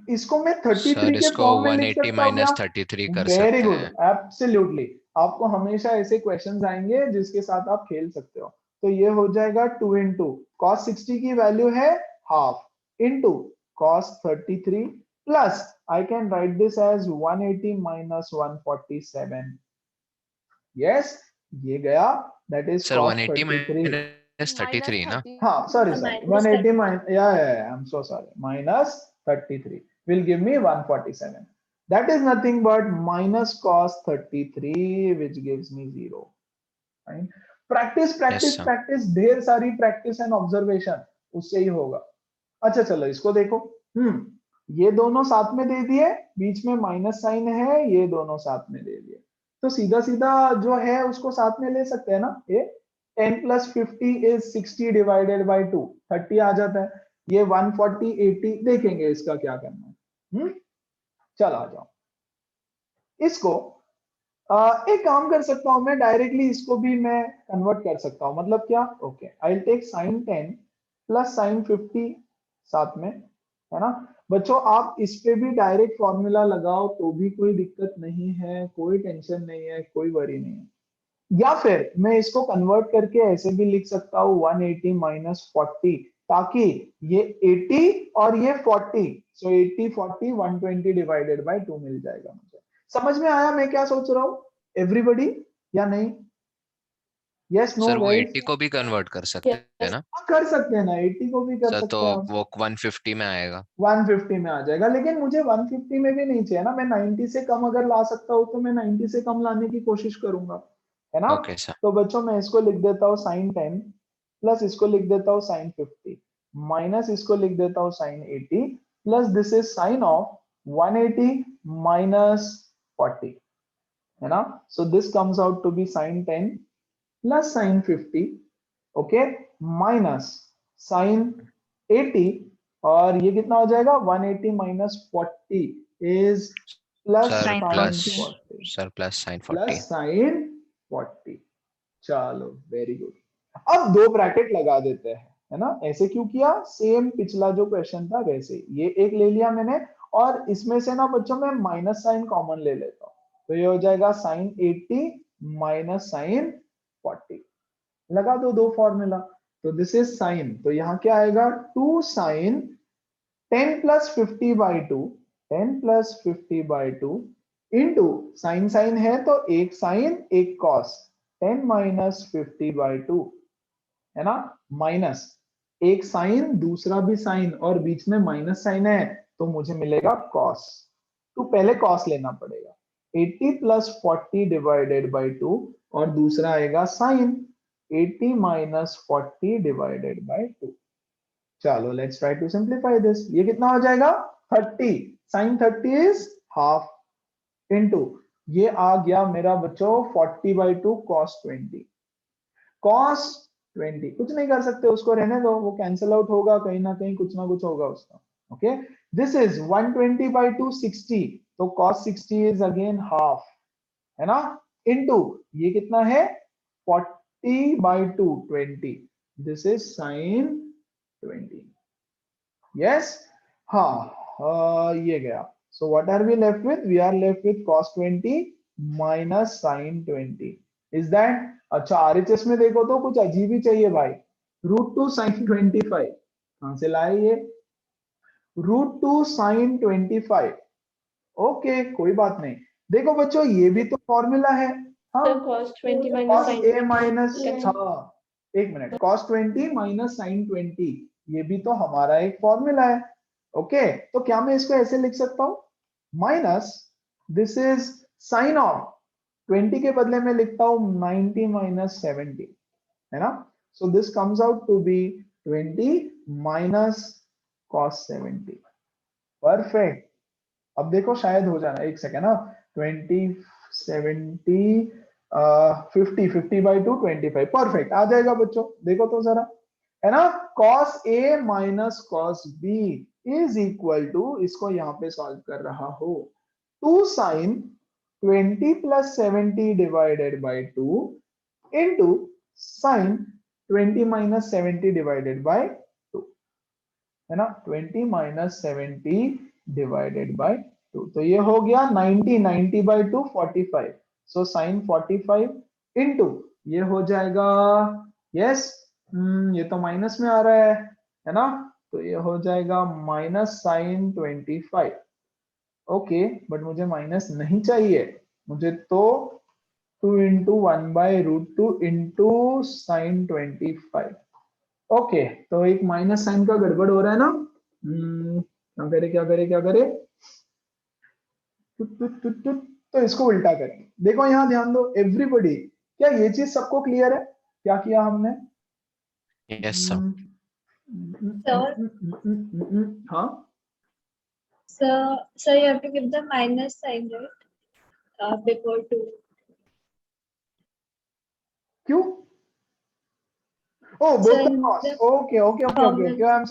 इसको मैं 33 सर के इसको फॉर्म में लिख 180 सकता हूँ क्या? माइनस 33 कर वेरी सकते गुड हैं। एब्सोल्युटली आपको हमेशा ऐसे क्वेश्चंस आएंगे जिसके साथ आप खेल सकते हो तो ये हो जाएगा 2 into cos 60 की वैल्यू है half into cos 33 plus I can write this as 180 minus 147 yes ये गया that is sir cos 180 33 minus 33 ना? हाँ sorry So sorry minus 180 minus yeah I'm so sorry minus 33 will give me 147 that is nothing but minus cos 33 which gives me 0 right practice Yes, practice sir. practice ढेर सारी practice and observation उससे ही होगा अच्छा चलो इसको देखो ये दोनों साथ में दे दिए बीच में माइनस साइन है ये दोनों साथ में दे दिए तो सीधा सीधा जो है उसको साथ में ले सकते हैं ना ये 10 plus 50 is 60 divided by 2 30 आ जाता है ये 140 80 देखेंगे इसका क्या करना है चलो आ जाओ इसको एक काम कर सकता हूं मैं डायरेक्टली इसको भी मैं कन्वर्ट कर सकता हूं मतलब क्या okay I will take sin 10 plus sin 50 साथ में है ना बच्चों आप इस पे भी डायरेक्ट फॉर्मूला लगाओ तो भी कोई दिक्कत नहीं है कोई टेंशन नहीं है कोई वरी नहीं है या फिर मैं इसको कन्वर्ट करके ऐसे भी लिख सकता हूँ 180 माइनस 40 ताकि ये 80 और ये 40 सो 80 40 120 डिवाइडेड बाय 2 मिल जाएगा मुझे समझ में आया मैं क्या सोच रहा हूँ एवरीबॉडी या नहीं यस नो सर वो गाइस 80 को भी कन्वर्ट कर सकते हैं ना? कर सकते हैं ना 80 को भी कर सर तो सकते हैं वो 150 में आएगा। 150 में आ जाएगा लेकिन मुझे 150 में भी नहीं चाहिए ना मैं 90 से कम अगर ला सकता हूँ तो मैं 90 से कम लाने की कोशिश करूंगा है ना ओके सर। तो बच्चों मैं इसको लिख देता हूँ sin 10 प्लस इसको लिख देता हूँ sin 50 माइनस इसको लिख देता हूँ sin 80 plus this is sine of 180 minus 40 है ना so this comes out to be sin 10 plus sin 50 okay minus sin 80 और ये कितना हो जाएगा 180 minus 40 is plus sir Sin plus 40. 40 sir plus sine 40। Plus sine 40 चलो वेरी गुड अब दो ब्रैकेट लगा देते हैं है ना ऐसे क्यों किया सेम पिछला जो क्वेश्चन था वैसे ये एक ले लिया मैंने और इसमें से ना बच्चों मैं माइनस साइन कॉमन ले लेता हूं तो ये हो जाएगा साइन 80 माइनस साइन 40 लगा दो फॉर्मूला तो दिस इज साइन तो यहाँ क्या आएगा 2 sine 10 plus 50 by 2 10 plus 50 by 2 into sine sine है तो एक साइन एक कॉस 10 माइनस 50 बाई 2 है ना माइनस एक साइन दूसरा भी साइन और बीच में माइनस साइन है तो मुझे मिलेगा कॉस तो पहले कॉस लेना पड़ेगा 80 प्लस 40 डिवाइडेड बाई 2 और दूसरा आएगा साइन 80 माइनस 40 डिवाइडेड बाई 2 चलो let's try to simplify this ये कितना हो जाएगा 30 साइन 30 इज हाफ इनटू ये आ गया मेरा बच्चों 40 बाई 2 cos 20 cos 20 कुछ नहीं कर सकते उसको रहने दो वो कैंसिल आउट होगा कहीं ना कहीं कुछ ना कुछ होगा उसका ओके दिस इज 120 बाई 2 60 तो cos 60 इज अगेन हाफ है ना इनटू ये कितना है 40 by 2 20 this is sign 20 yes ये गया so what are we left with we are left with cos 20 minus sin 20 is that अच्छा RHS में देखो तो कुछ अजीब ही चाहिए भाई √2 sin 25 कहां से लाए ये √2 sin 25 ओके कोई बात नहीं देखो बच्चों ये भी तो फॉर्मूला है हाँ So cos 20 minus cos sin a 20. Minus Yeah. हाँ एक मिनट cos 20 माइनस sin 20 ये भी तो हमारा एक फॉर्मूला है ओके तो क्या मैं इसको ऐसे लिख सकता हूं minus this is sine of 20 के बदले में लिखता हूं 90 माइनस 70 है ना so this comes out to be 20 minus cos 70 perfect अब देखो शायद हो जाना एक सेकेंड ना 20 70 50 by 2 25 परफेक्ट आ जाएगा बच्चों, देखो तो जरा, है ना। cos A minus cos B is equal to, इसको यहाँ पे सॉल्व कर रहा हो, 2 sin 20 plus 70 divided by 2 into sin 20 minus 70 divided by 2, है ना, 20 minus 70 divided by 2, तो ये हो गया 90 by 2 45, सो sin 45 into ये हो जाएगा, यस, ये तो माइनस में आ रहा है ना, तो ये हो जाएगा माइनस sin 25, ओके, बट मुझे माइनस नहीं चाहिए, मुझे तो 2 into 1 by root 2 into sin 25, okay, तो एक माइनस साइन का गड़बड़ हो रहा है ना, क्या करे क्या करे क्या करे, तो इसको उल्टा करें, देखो यहाँ ध्यान दो एवरीबॉडी, क्या ये चीज सबको क्लियर है, क्या किया हमने? Yes sir. हाँ So you have to give the minus sign, right? Before 2. क्यों? Oh, both the So cos. the Okay, okay, okay, okay, okay. formula. I'm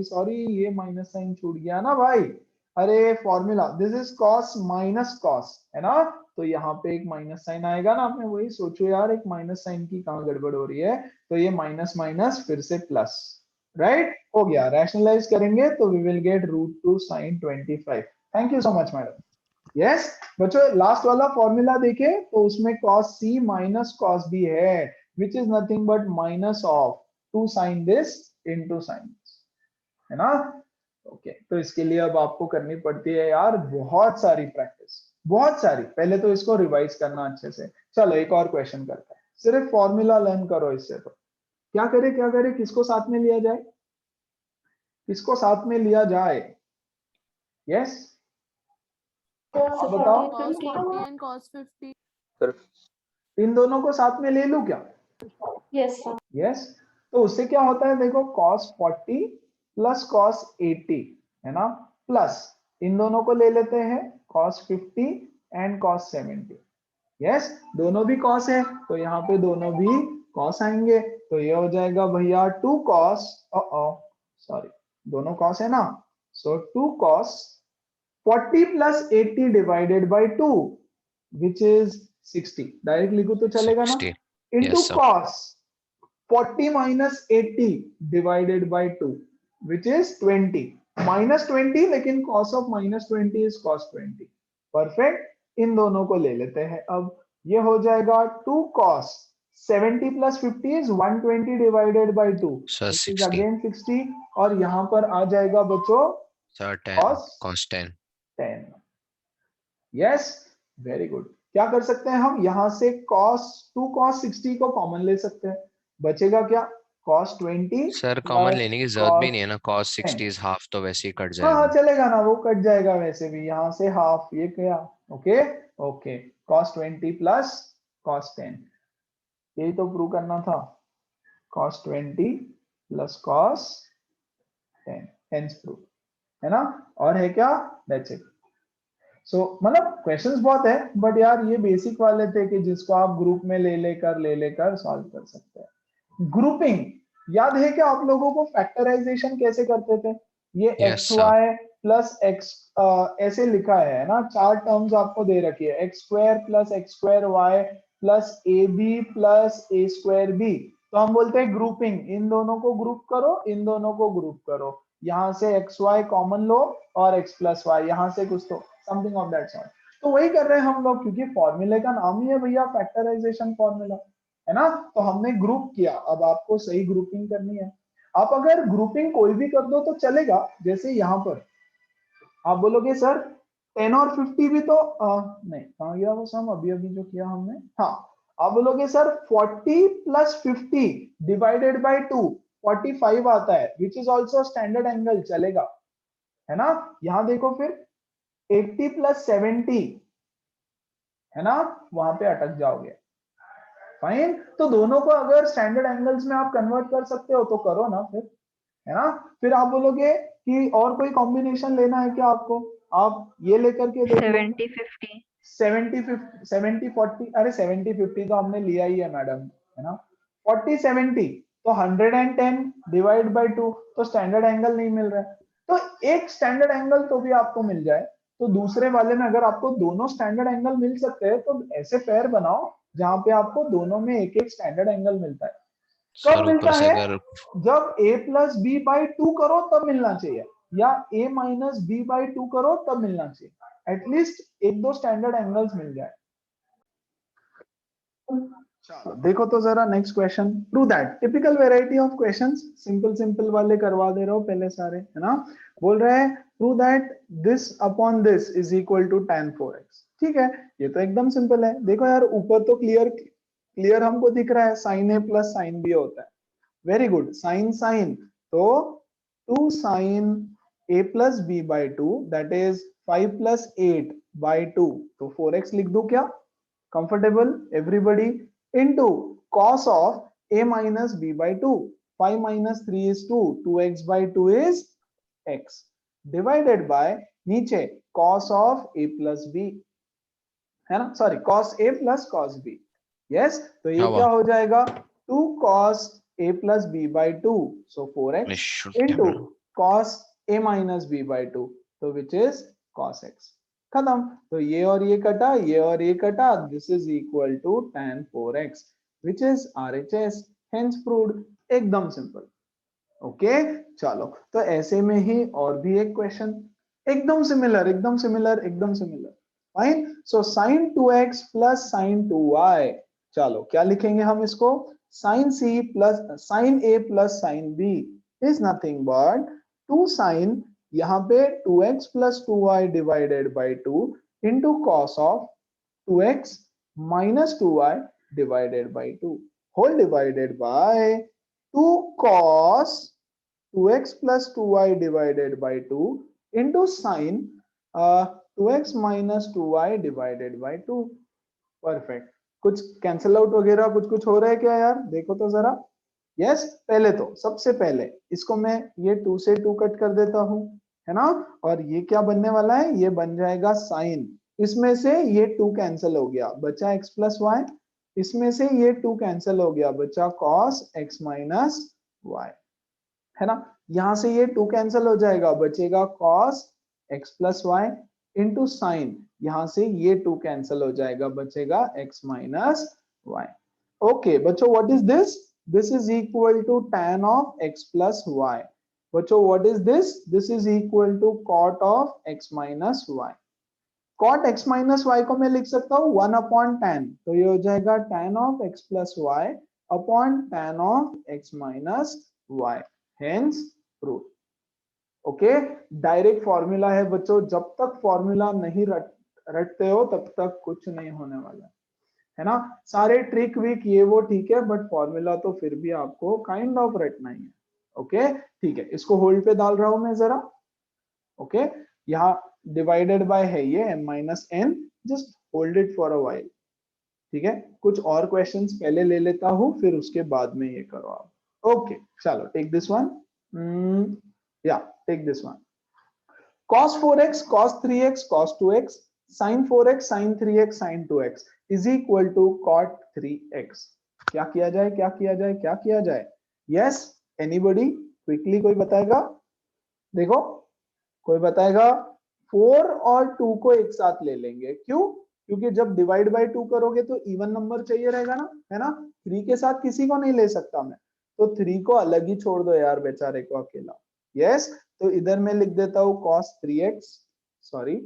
sorry. ये माइनस साइन छूट गया ना भाई। अरे formula, this is cos minus cos, है ना? तो यहाँ पे एक माइनस साइन आएगा ना, आपने वही सोचो यार, एक माइनस साइन की कहाँ गड़बड़ हो रही है, तो ये माइनस माइनस फिर से प्लस, राइट? हो गया, रैशनलाइज करेंगे तो we will get √2 sin 25। Thank you so much madam. Yes बच्चों, लास्ट वाला फॉर्मूला देखे तो उसमें cos C minus cos B है, which is nothing but minus of 2 sin this into sin this, है ना? ओके, तो इसके लिए अब आपको करनी पड़ती है यार बहुत सारी प्रैक्टिस, बहुत सारी। पहले तो इसको रिवाइज करना अच्छे से। चलो एक और क्वेश्चन करते हैं, सिर्फ फॉर्मूला लर्न करो इससे। तो क्या करे, किसको साथ में लिया जाए, किसको साथ में लिया जाए? यस बताओ, cos 40 and cos 50. इन दोनों को साथ में ले लूं क्या? Yes, sir. यस तो उससे क्या होता है, देखो cos 40 प्लस cos 80, है ना, प्लस इन दोनों को ले लेते हैं cos 50 एंड cos 70। यस दोनों भी cos है तो यहाँ पे दोनों भी cos आएंगे, तो ये हो जाएगा भैया 2 cos, सॉरी दोनों cos है ना, सो 2 cos 40 plus 80 divided by 2 which is 60, direct लिखो तो चलेगा ना, 60, into yes sir। cos 40 minus 80 divided by 2 which is 20, minus 20, लेकिन cos of minus 20 is cos 20, perfect. इन दोनों को ले लेते हैं, अब ये हो जाएगा 2 cos 70 plus 50 is 120 divided by 2 Sir, which is 60, again 60, और यहाँ पर आ जाएगा बच्चों sir 10, cos cos 10, 10। Yes very good, क्या कर सकते हैं हम, यहाँ से2 cos 60 को कॉमन ले सकते हैं, बचेगा क्या, cos 20 सर कॉमन प्लस लेने की जरूरत भी cos नहीं है ना, cos 10। 60 is half तो वैसे ही कट हाँ जाएगा। चलेगा ना, वो कट जाएगा वैसे भी, यहाँ से हाफ ये क्या, okay okay, cos 20 plus cos 10, यही तो प्रूव करना था, cos 20 plus cos 10 hence prove, है ना, और है क्या, दैट्स इट। सो मतलब क्वेश्चंस बहुत है, बट यार ये बेसिक वाले थे कि जिसको आप ग्रुप में ले लेकर सॉल्व कर सकते हैं। ग्रुपिंग याद है क्या आप लोगों को, फैक्टराइजेशन कैसे करते थे, ये Yes, X sir। Y plus X ऐसे लिखा है ना, 4 टर्म्स आपको दे रखी है, X square plus X square Y plus A B plus A square B, तो हम बोलते हैं ग्रुपिंग, इन दोनों को ग्रुप करो, इन दोनों को ग्रुप करो, यहाँ से एक्स वाई कॉमन लो और एक्स प्लस वाई यहाँ से कुछ तो समथिंग ऑफ दैट सॉर्ट, तो वही कर रहे हैं हम लोग, क्योंकि फॉर्मूले का नाम ही है भैया फैक्टराइजेशन फॉर्मूला, है ना, तो हमने ग्रुप किया, अब आपको सही ग्रुपिंग करनी है। आप अगर ग्रुपिंग कोई भी कर दो तो चलेगा, जैसे यहाँ पर आप बोलोगे सर 10 और 50 भी तो नहीं, कहाँ गया वो सम अभी जो किया हमने, हाँ आप बोलोगे सर 40 प्लस 50 डिवाइडेड बाई 2 45 आता है, which is also standard angle, चलेगा, है ना। यहाँ देखो फिर 80 प्लस 70, है ना, वहां पे अटक जाओगे, फाइन। तो दोनों को अगर स्टैंडर्ड एंगल्स में आप कन्वर्ट कर सकते हो तो करो ना फिर, है ना। फिर आप बोलोगे कि और कोई कॉम्बिनेशन लेना है क्या आपको, आप ये लेकर के देखो, 70 50 70 40, अरे 70 50 तो हमने लिया ही है मैडम, है ना। 40 70 तो 110 डिवाइड बाय 2, तो स्टैंडर्ड एंगल नहीं मिल रहा है। तो एक स्टैंडर्ड एंगल तो भी आपको मिल जाए, तो दूसरे वाले में अगर आपको दोनों स्टैंडर्ड एंगल मिल सकते हैं तो ऐसे पेयर बनाओ जहां पे आपको दोनों में एक एक स्टैंडर्ड एंगल मिलता है। कब सर मिलता ऊपर से है? अगर जब a प्लस बी बाई 2 करो तब मिलना चाहिए, या a माइनस बी बाई 2 करो तब मिलना चाहिए। एटलीस्ट एक दो स्टैंडर्ड एंगल्स मिल जाए। चलो देखो तो जरा next question. Prove that typical variety of questions, simple simple वाले करवा दे रहा हूं पहले सारे, है ना। बोल रहे हैं prove that this upon this is equal to tan 4x। ठीक है, ये तो एकदम सिंपल है। देखो यार ऊपर तो क्लियर हमको दिख रहा है, sin a plus sin b होता है। वेरी गुड, साइन साइन, तो 2 sin a plus b by 2 that is 5 plus 8 by 2, तो 4x लिख दो क्या? Comfortable everybody, into cos of a minus b by 2, 5 minus 3 is 2, 2x by 2 is x, divided by नीचे cos of a plus b, है ना, sorry cos a plus cos b। Yes, तो ये क्या हो जाएगा? 2 cos a plus b by 2, so 4x into cos a minus b by 2, तो which is cos x। खत्म। तो ये और ये कटा, ये और ये कटा, this is equal to tan 4x which is RHS, hence proved। एकदम सिंपल। ओके चलो, तो ऐसे में ही और भी एक क्वेश्चन एकदम सिमिलर, एकदम सिमिलर, एकदम similar. Fine, so sin 2x plus sin 2y, चलो क्या लिखेंगे हम इसको? sin c plus sin a plus sin b is nothing but 2 sin, यहाँ पे 2x plus 2y divided by 2 into cos of 2x minus 2y divided by 2 whole divided by 2 cos 2x plus 2y divided by 2 into sin 2x minus 2y divided by 2। Perfect. कुछ कैंसिल आउट वगैरह कुछ कुछ हो रहा है क्या यार? देखो तो जरा। यस, पहले तो सबसे पहले इसको मैं ये 2 से 2 कट कर देता हूं, है ना। और ये क्या बनने वाला है? ये बन जाएगा साइन, इसमें से ये 2 कैंसिल हो गया, बचा x प्लस वाई, इसमें से ये 2 कैंसिल हो गया, बचा cos x माइनस वाई, है ना। यहां से ये 2 कैंसिल हो जाएगा, बचेगा cos x plus y into sine, यहां से ये 2 कैंसिल हो जाएगा, बचेगा x माइनस वाई। ओके बच्चों, what is this? This is equal to tan of x plus y. बच्चों what is this? This is equal to cot of x minus y. cot x minus y को मैं लिख सकता हूँ 1 अपॉन tan, तो ये हो जाएगा tan of x plus y upon tan of x minus y, hence prove. Okay, direct formula है बच्चों, जब तक फॉर्मूला नहीं रटते हो तब तक कुछ नहीं होने वाला है ना। सारे ट्रिक विक ये वो ठीक है, बट फॉर्मूला तो फिर भी आपको काइंड ऑफ रटना ही है। ओके ठीक है, इसको होल्ड पे डाल रहा हूं मैं जरा। ओके, यहाँ डिवाइडेड बाय है ये m minus n, just hold it for a while. ठीक है, कुछ और क्वेश्चंस पहले ले लेता हूं, फिर उसके बाद में ये करो आप। ओके चलो, टेक दिस वन, या take this one. cos 4x cos 3x cos 2x sin 4x sin 3x sin 2x is equal to cot 3x। क्या किया जाए, क्या किया जाए, क्या किया जाए? यस, एनीबॉडी क्विकली कोई बताएगा? देखो कोई बताएगा? 4 और 2 को एक साथ ले लेंगे, क्यों? क्योंकि जब डिवाइड बाय 2 करोगे तो इवन नंबर चाहिए रहेगा ना, है ना। 3 के साथ किसी को नहीं ले सकता मैं, तो 3 को अलग ही छोड़ दो यार, बेचारे को अकेला। यस, तो इधर मैं लिख देता हूँ cos 3x। सॉरी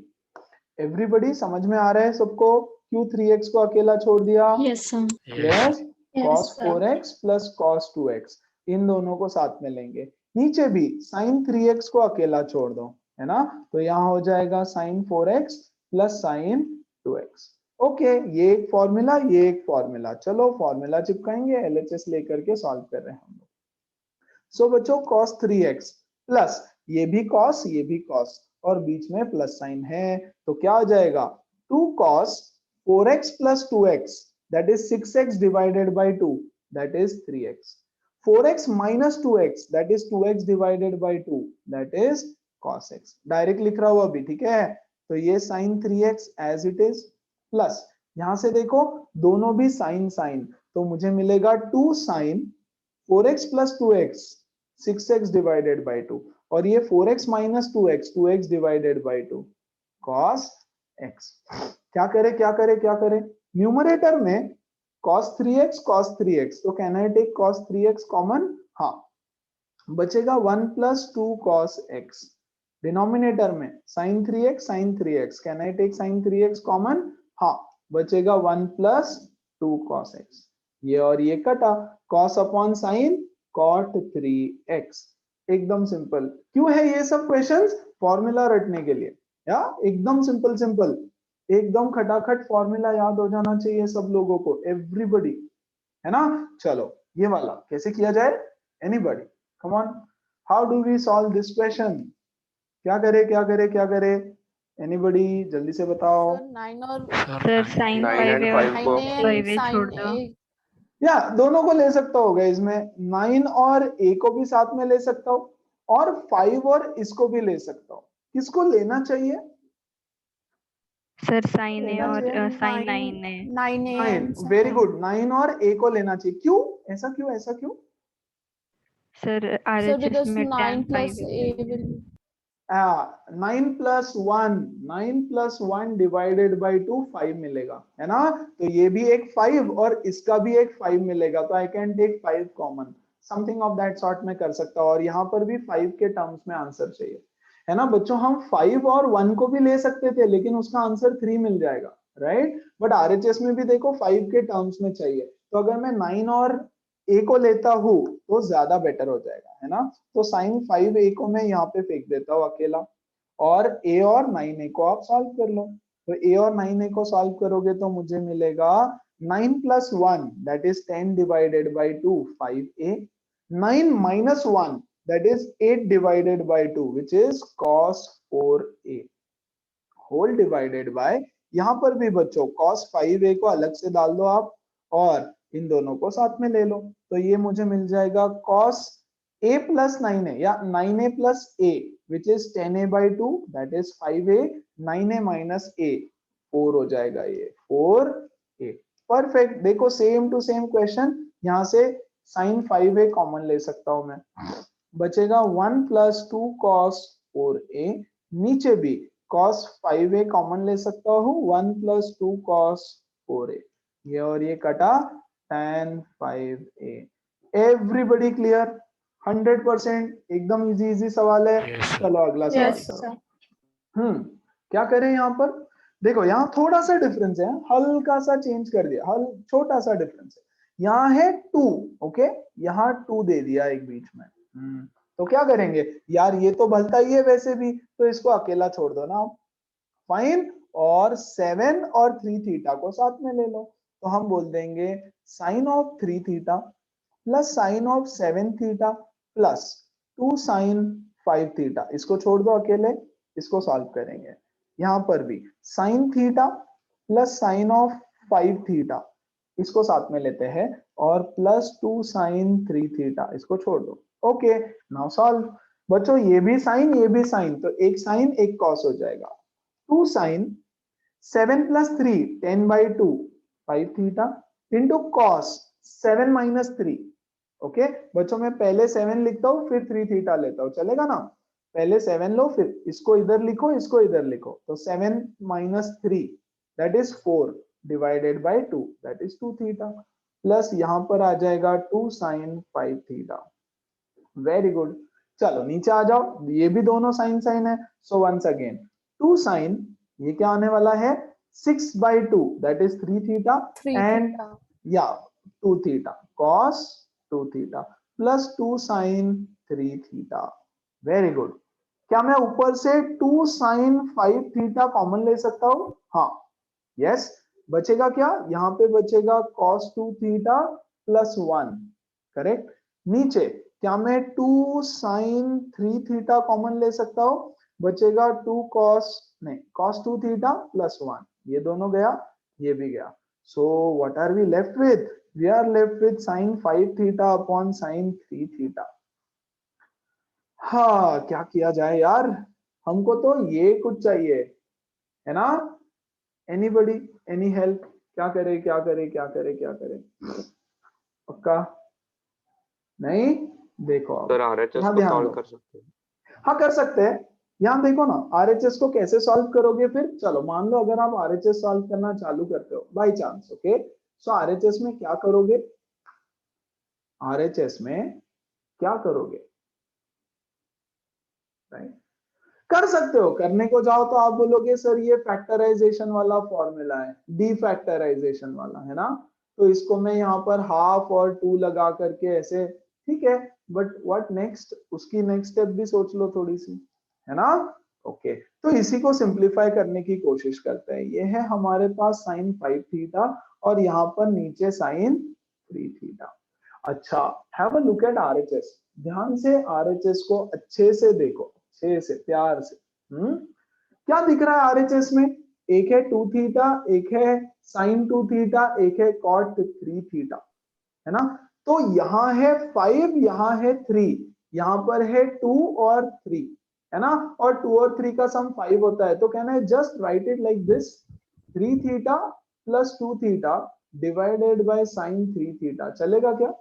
एवरीबॉडी, समझ में आ रहा है सबको? क्यों 3x को अकेला छोड़ दिया? Yes, sir. Yes, cos Yes, sir. 4x plus cos 2x, इन दोनों को साथ में लेंगे। नीचे भी sin 3x को अकेला छोड़ दो, है ना, तो यहाँ हो जाएगा sin 4x plus sin 2x। Okay, ये एक फॉर्मूला, ये एक फॉर्मूला, चलो फॉर्मूला चिपकाएंगे, LHS लेकर के सॉल्व कर रहे हैं हम लोग। सो बच्चों cos 3x प्लस ये भी cos, ये भी cos, और बीच में प्लस साइन है, तो क्या हो जाएगा? 2 cos 4x plus 2x that is 6x divided by 2 that is 3x, 4x minus 2x that is 2x divided by 2 that is cos x। Direct लिख रहा हूं अभी, ठीक है। तो ये sin 3x as it is, plus यहां से देखो दोनों भी साइन साइन, तो मुझे मिलेगा 2 sign 4x plus 2x 6x divided by 2, और ये 4x minus 2x 2x divided by 2 cos x। क्या करे क्या करे क्या करे, न्यूमरेटर में cos 3x, तो can I take cos 3x common? हाँ, बचेगा 1 प्लस 2 cos x। डिनोमिनेटर में sin 3x, can I take sin 3x common? हाँ, बचेगा 1 प्लस 2 cos x। ये और ये कटा, cos upon sin cot 3x। एकदम सिंपल। क्यों है ये सब क्वेश्चंस? फॉर्मूला रटने के लिए, या एकदम सिंपल सिंपल, एकदम खटाखट फॉर्मूला याद हो जाना चाहिए सब लोगों को, एवरीबॉडी, है ना। चलो ये वाला कैसे किया जाए? Anybody, come on, how do we solve this question? क्या करे क्या करे क्या करे, एनीबॉडी जल्दी से बताओ। सर 9 और सर साइन 9 5 and है 5 और को 5 है, छोड़ साइन दो। ए। या दोनों को ले सकता होगा इसमें, 9 और a को भी साथ में ले सकता हो, और 5 और इसको भी ले सकता हो। किसको लेना चाहिए? सर साइन ए लेना और चाहिए साइन 9 है। 9 वेरी गुड, 9 और a को लेना चाहिए। क्यों ऐसा, क्यों ऐसा, क्यों? सर सर RHS बिकॉज में 9 tan प्लस 5 ए है। विल 9 प्लस 1 डिवाइडेड बाई 2 5 मिलेगा, है ना। तो ये भी एक 5 और इसका भी एक 5 मिलेगा, तो I can take 5 common, something of that sort में कर सकता हूँ। और यहाँ पर भी 5 के टर्म्स में आंसर चाहिए, है ना बच्चों। हम 5 और 1 को भी ले सकते थे, लेकिन उसका आंसर 3 मिल जाएगा, राइट। बट आरएचएस में भी देखो 5 के टर्म्स में चाहिए, तो अगर मैं 9 और a को लेता हूँ तो ज्यादा बेटर हो जाएगा, है ना। तो साइन 5a को मैं यहाँ पे फेंक देता हूँ अकेला, और a और 9a को आप सॉल्व कर लो। तो a और 9a को सॉल्व करोगे तो मुझे मिलेगा 9 plus 1 that is 10 divided by 2 5a, 9 minus 1 that is 8 divided by 2 which is cos 4a whole divided by, यहाँ पर भी बच्चों cos 5a को अलग से डाल दो आप, और इन दोनों को साथ में ले लो, तो ये मुझे मिल जाएगा cos a प्लस 9a, या 9a plus a which is 10a by 2 that is 5a, 9a minus a 4 हो जाएगा, ये 4a। परफेक्ट। देखो सेम टू सेम क्वेश्चन, यहाँ से sin 5a कॉमन ले सकता हूं मैं, बचेगा 1 प्लस 2 cos 4a, नीचे भी cos 5a कॉमन ले सकता हूँ, 1 प्लस 2 cos 4a, ये और ये कटा tan 5a। Everybody clear? 100%, एकदम इजी इजी सवाल है। Yes, sir. चलो अगला सवाल Yes, करो। sir. क्या करें यहाँ पर? देखो यहाँ थोड़ा सा डिफरेंस है, हल्का सा चेंज कर दिया, छोटा सा डिफरेंस है। यहाँ है 2, ओके, यहाँ 2 दे दिया एक बीच में। तो क्या करेंगे यार, ये तो भलता ही है वैसे भी, तो इसको अकेला छोड़ दो ना आप, फाइन। और 7 और 3 थीटा को साथ में ले लो, तो हम बोल देंगे sine of 3 theta plus sine of 7 theta plus 2 sine 5 theta, इसको छोड़ दो अकेले, इसको सॉल्व करेंगे। यहाँ पर भी sine theta plus sine of 5 theta, इसको साथ में लेते हैं, और प्लस 2 साइन 3 थीटा, इसको छोड़ दो। Okay, now solve. बच्चों ये भी साइन ये भी साइन, तो एक साइन एक कॉस हो जाएगा। 2 sine 7 plus 3 10 by 2 5 theta into cos 7 minus 3। Okay बच्चों, मैं पहले 7 लिखता हूँ फिर 3 थीटा लेता हूँ, चलेगा ना। पहले 7 लो, फिर इसको इधर लिखो इसको इधर लिखो, तो 7 minus 3 that is 4 divided by 2 that is 2 theta, plus यहाँ पर आ जाएगा 2 साइन 5 थीटा। Very good. चलो नीचे आ जाओ, ये भी दोनों साइन साइन है, सो वंस अगेन 2 साइन, ये क्या आने वाला है 6 by 2 that is 3 theta, 3 and theta या 2 theta cos 2 theta plus 2 sine 3 theta. Very good. क्या मैं ऊपर से 2 साइन 5 थीटा कॉमन ले सकता हूं? हाँ, यस। बचेगा क्या, यहाँ पे बचेगा cos 2 थीटा प्लस 1, करेक्ट। नीचे क्या मैं 2 साइन 3 थीटा कॉमन ले सकता हूं? बचेगा 2 cos, नहीं, cos 2 थीटा प्लस 1, ये दोनों गया, ये भी गया। So what are we left with? We are left with sine 5 theta upon sine 3 theta. हाँ, क्या किया जाए यार, हमको तो ये कुछ चाहिए, है ना। एनीबडी? Any help? क्या करे क्या करे क्या करे क्या करे? पक्का नहीं? देखो अब सर RHS यहाँ को ध्यान सॉल्व दो। कर सकते हैं। हाँ कर सकते हैं। यहाँ देखो ना, आरएचएस को कैसे सॉल्व करोगे फिर? चलो मान लो अगर आप आरएचएस सॉल्व करना चालू करते हो by chance, okay, so RHS में क्या करोगे? आरएचएस में क्या करोगे? राइट, कर सकते हो। करने को जाओ तो आप बोलोगे सर ये फैक्टराइजेशन वाला फॉर्मूला है, डीफैक्टराइजेशन वाला है ना, तो इसको मैं यहाँ पर हाफ और 2 लगा करके ऐसे, ठीक है, बट व्हाट नेक्स्ट? उसकी नेक्स्ट स्टेप भी सोच लो थोड़ी सी, है ना? ओके, तो इसी को सिंप्लीफाई करने की कोशिश करते हैं। ये है हमारे पास sin 5 थीटा और यहाँ पर नीचे sin 3 थीटा। अच्छा, have a look at RHS. ध्यान से आरएचएस को अच्छे से देखो, अच्छे से प्यार से। क्या दिख रहा है आरएचएस में? एक है 2 थीटा, एक है sin 2 थीटा, एक है cot 3 थीटा, है ना? तो यहाँ है 5, यहाँ है 3, यहाँ पर है 2 और 3, है ना? और 2 और 3 का सम 5 होता है, तो कहना है just right it like this, 3 theta plus 2 theta divided by sin 3 theta. चलेगा क्या?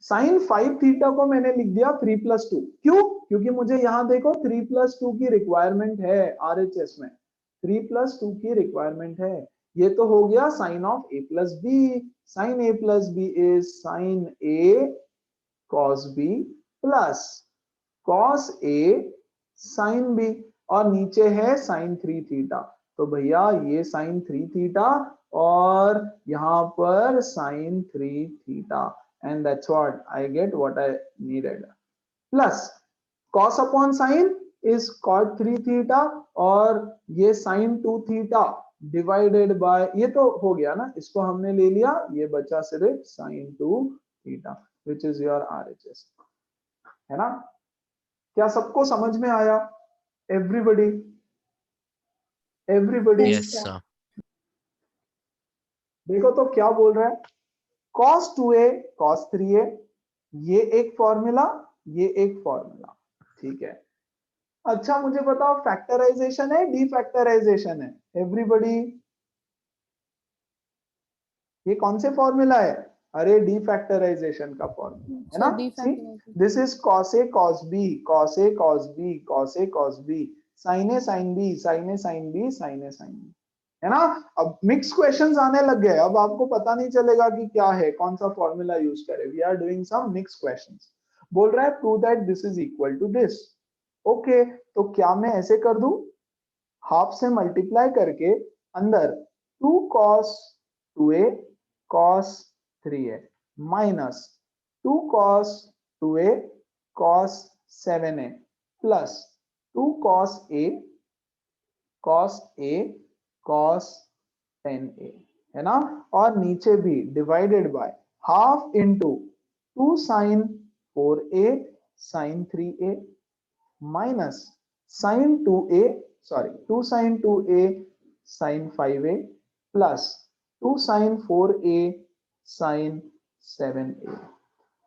sin 5 थीटा को मैंने लिख दिया 3 प्लस 2। क्यों? क्योंकि मुझे यहां देखो 3 प्लस 2 की रिक्वायरमेंट है आरएचएस में, 3 प्लस 2 की रिक्वायरमेंट है। ये तो हो गया sine of a plus B. Sine a plus B is sine a cos b plus cos a sin b, और नीचे है sin 3 थीटा। तो भैया ये sin 3 थीटा और यहाँ पर sin 3 theta, and that's what I get what I needed. Plus cos upon sin is cot 3 theta और ये sin 2 theta divided by, ये तो हो गया ना, इसको हमने ले लिया, ये बचा सिर्फ sin 2 theta which is your RHS, है ना? क्या सबको समझ में आया? Everybody, everybody Yes, sir. देखो तो क्या बोल रहा है, cos 2a cos 3a, ये एक फॉर्मूला, ये एक फॉर्मूला, ठीक है। अच्छा मुझे बताओ फैक्टराइजेशन है डीफैक्टराइजेशन है? एवरीबॉडी, ये कौन से फॉर्मूला है? अरे डीफैक्टराइजेशन का फॉर्मूला है ना। See this is cos a cos b cos a cos b cos a cos b sin a sin b sin a sin b sin a sin b, है ना? अब मिक्स क्वेश्चंस आने लग गए, अब आपको पता नहीं चलेगा कि क्या है, कौन सा फॉर्मूला यूज करें। We are doing some mix questions. बोल रहा है prove that this is equal to this. Okay, तो क्या मैं ऐसे कर दूं, हाफ से मल्टीप्लाई करके अंदर 2 cos 2a cos 3a minus 2 cos 2a cos 7a plus 2 cos a cos a cos 10a, है ना? और नीचे भी divided by half into 2 sin 4a sin 3a minus sin 2a, sorry 2 sin 2a sin 5a plus 2 sin 4a sin 7a।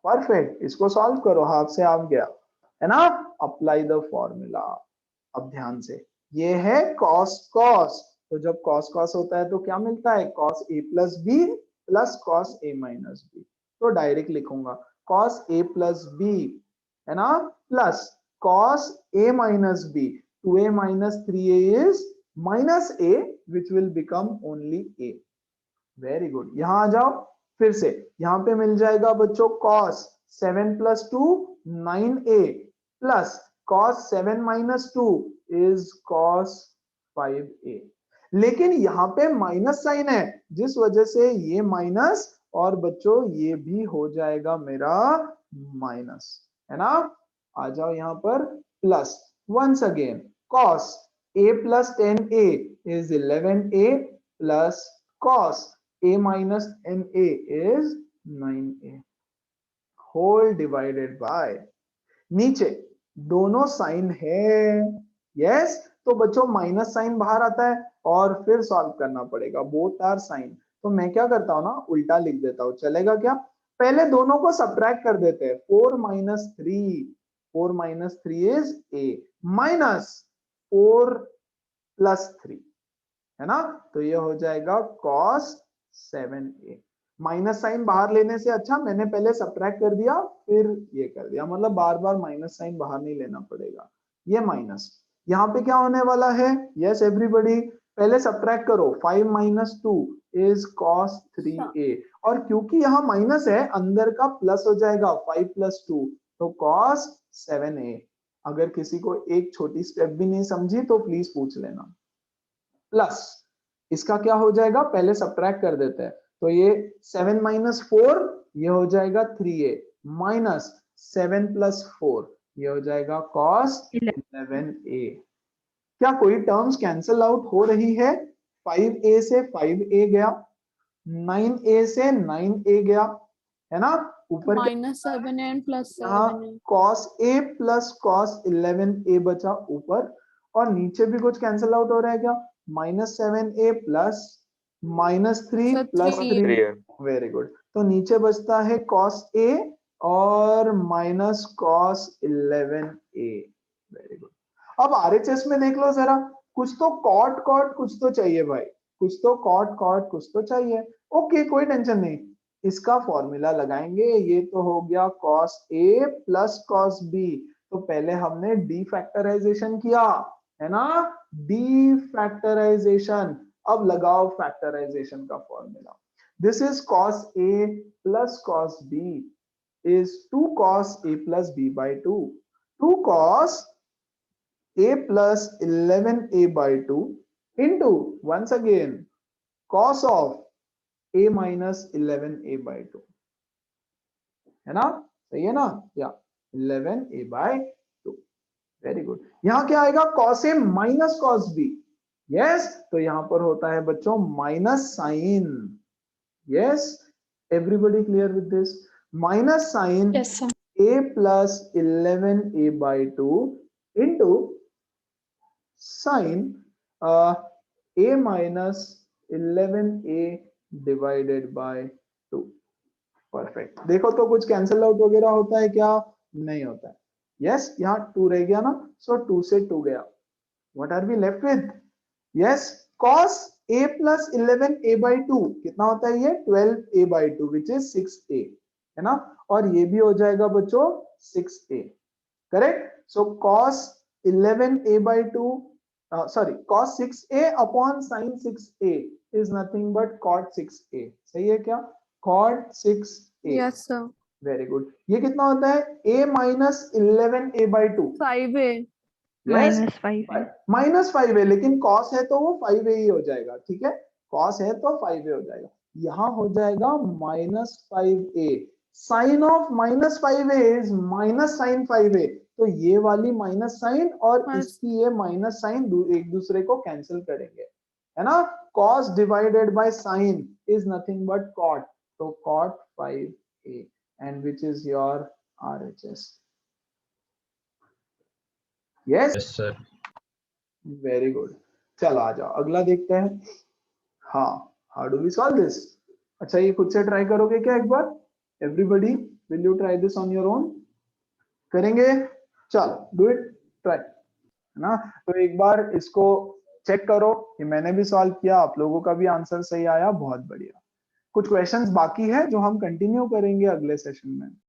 Perfect, इसको सॉल्व करो, हाफ से हाफ गया, है ना? Apply the formula. अब ध्यान से, ये है cos cos, तो जब cos cos होता है तो क्या मिलता है? cos a plus b plus cos a minus b। तो डायरेक्ट लिखूंगा cos a प्लस b, है ना, plus cos a minus b, 2a minus 3a is minus a which will become only a। Very good, यहां आ जाओ फिर से, यहां पे मिल जाएगा बच्चों cos 7 plus 2 9a plus cos 7 minus 2 is cos 5a। लेकिन यहाँ पे माइनस साइन है, जिस वजह से ये माइनस और बच्चों ये भी हो जाएगा मेरा माइनस, है ना? आ जाओ यहाँ पर plus, once again cos a plus 10a is 11a plus cos a minus 10a is 9a whole divided by, नीचे दोनों साइन है, यस, तो बच्चों माइनस साइन बाहर आता है और फिर सॉल्व करना पड़ेगा, बोथ आर साइन। तो मैं क्या करता हूं ना, उल्टा लिख देता हूं, चलेगा क्या? पहले दोनों को सब्ट्रैक्ट कर देते हैं, 4 minus 3 is a minus 4 plus 3, है ना। तो ये हो जाएगा cos 7a। माइनस साइन बाहर लेने से अच्छा मैंने पहले सब्ट्रैक्ट कर दिया फिर ये कर दिया, मतलब बार बार माइनस साइन बाहर नहीं लेना पड़ेगा। ये माइनस यहाँ पे क्या होने वाला है, यस एवरीबॉडी पहले सब्ट्रैक्ट करो, 5 - 2 इज cos 3a, और क्योंकि यहाँ माइनस है अंदर का प्लस हो जाएगा 5 + 2 तो cos 7a। अगर किसी को एक छोटी स्टेप भी नहीं समझी तो प्लीज पूछ लेना। प्लस इसका क्या हो जाएगा, पहले सब्ट्रैक्ट कर देते हैं, तो ये 7 - 4 ये हो जाएगा 3a, माइनस 7 + 4 ये हो जाएगा cos 11a। क्या कोई टर्म्स कैंसिल आउट हो रही है, 5a से 5a गया, 9a से 9a गया, है ना। ऊपर -7a and यहाँ +7a. cos a + cos 11a बचा ऊपर, और नीचे भी कुछ कैंसिल आउट हो रहा है क्या, -7a plus -3 So + 3, 3a. Very good. तो नीचे बचता है cos a और -cos 11a, वेरी गुड। अब RHS में देख लो जरा, कुछ तो cot कुछ तो चाहिए भाई, कुछ तो cot कुछ तो चाहिए। ओके कोई टेंशन नहीं, इसका फॉर्मूला लगाएंगे। ये तो हो गया cos a + cos b, तो पहले हमने डीफैक्टराइजेशन किया है ना, डीफैक्टराइजेशन। अब लगाओ फैक्टराइजेशन का formula. This is cos a + cos b is 2 cos a + b by 2, 2 cos a + 11a/2 into once again cos of a - 11a/2, है ना, सही है ना, या 11a/2, वेरी गुड। यहां क्या आएगा, cos a - cos b, yes, तो यहां पर होता है बच्चों minus sine, yes everybody clear with this, minus sine Yes, sir. a + 11a/2 into sin a - 11a divided by 2। Perfect. देखो तो कुछ कैंसिल आउट वगैरह होता है क्या, नहीं होता है, यस यहाँ 2 रह गया ना, सो 2 से 2 गया, what are we left with, yes cos a + 11a/2 कितना होता है, ये 12a/2 विच इज 6a, है ना, और ये भी हो जाएगा बच्चों 6a, correct. So cos 11a/2 sorry cos 6a upon sin 6a is nothing but cot 6a, सही है क्या, cot 6a, Yes, sir. Very good. ये कितना होता है, a - 11a/2, 5a. Yes -5a। -5 है, लेकिन cos है तो वो 5a ही हो जाएगा, ठीक है, cos है तो 5a हो जाएगा, यहां हो जाएगा -5a, sign of -5a is -sin 5a, तो ये वाली माइनस साइन और Minus- इसकी ये माइनस साइन एक दूसरे को कैंसिल करेंगे, है ना, cos divided by sin is nothing but cot, तो cot 5a and which is your RHS, yes sir. Very good. चलो आ जाओ अगला देखते हैं। हाँ, how do we solve this, अच्छा ये खुद से ट्राई करोगे क्या एक बार, everybody will you try this on your own, करेंगे, चलो डू इट, ट्राई, है ना। तो एक बार इसको चेक करो कि मैंने भी सॉल्व किया, आप लोगों का भी आंसर सही आया, बहुत बढ़िया। कुछ क्वेश्चंस बाकी है जो हम कंटिन्यू करेंगे अगले सेशन में।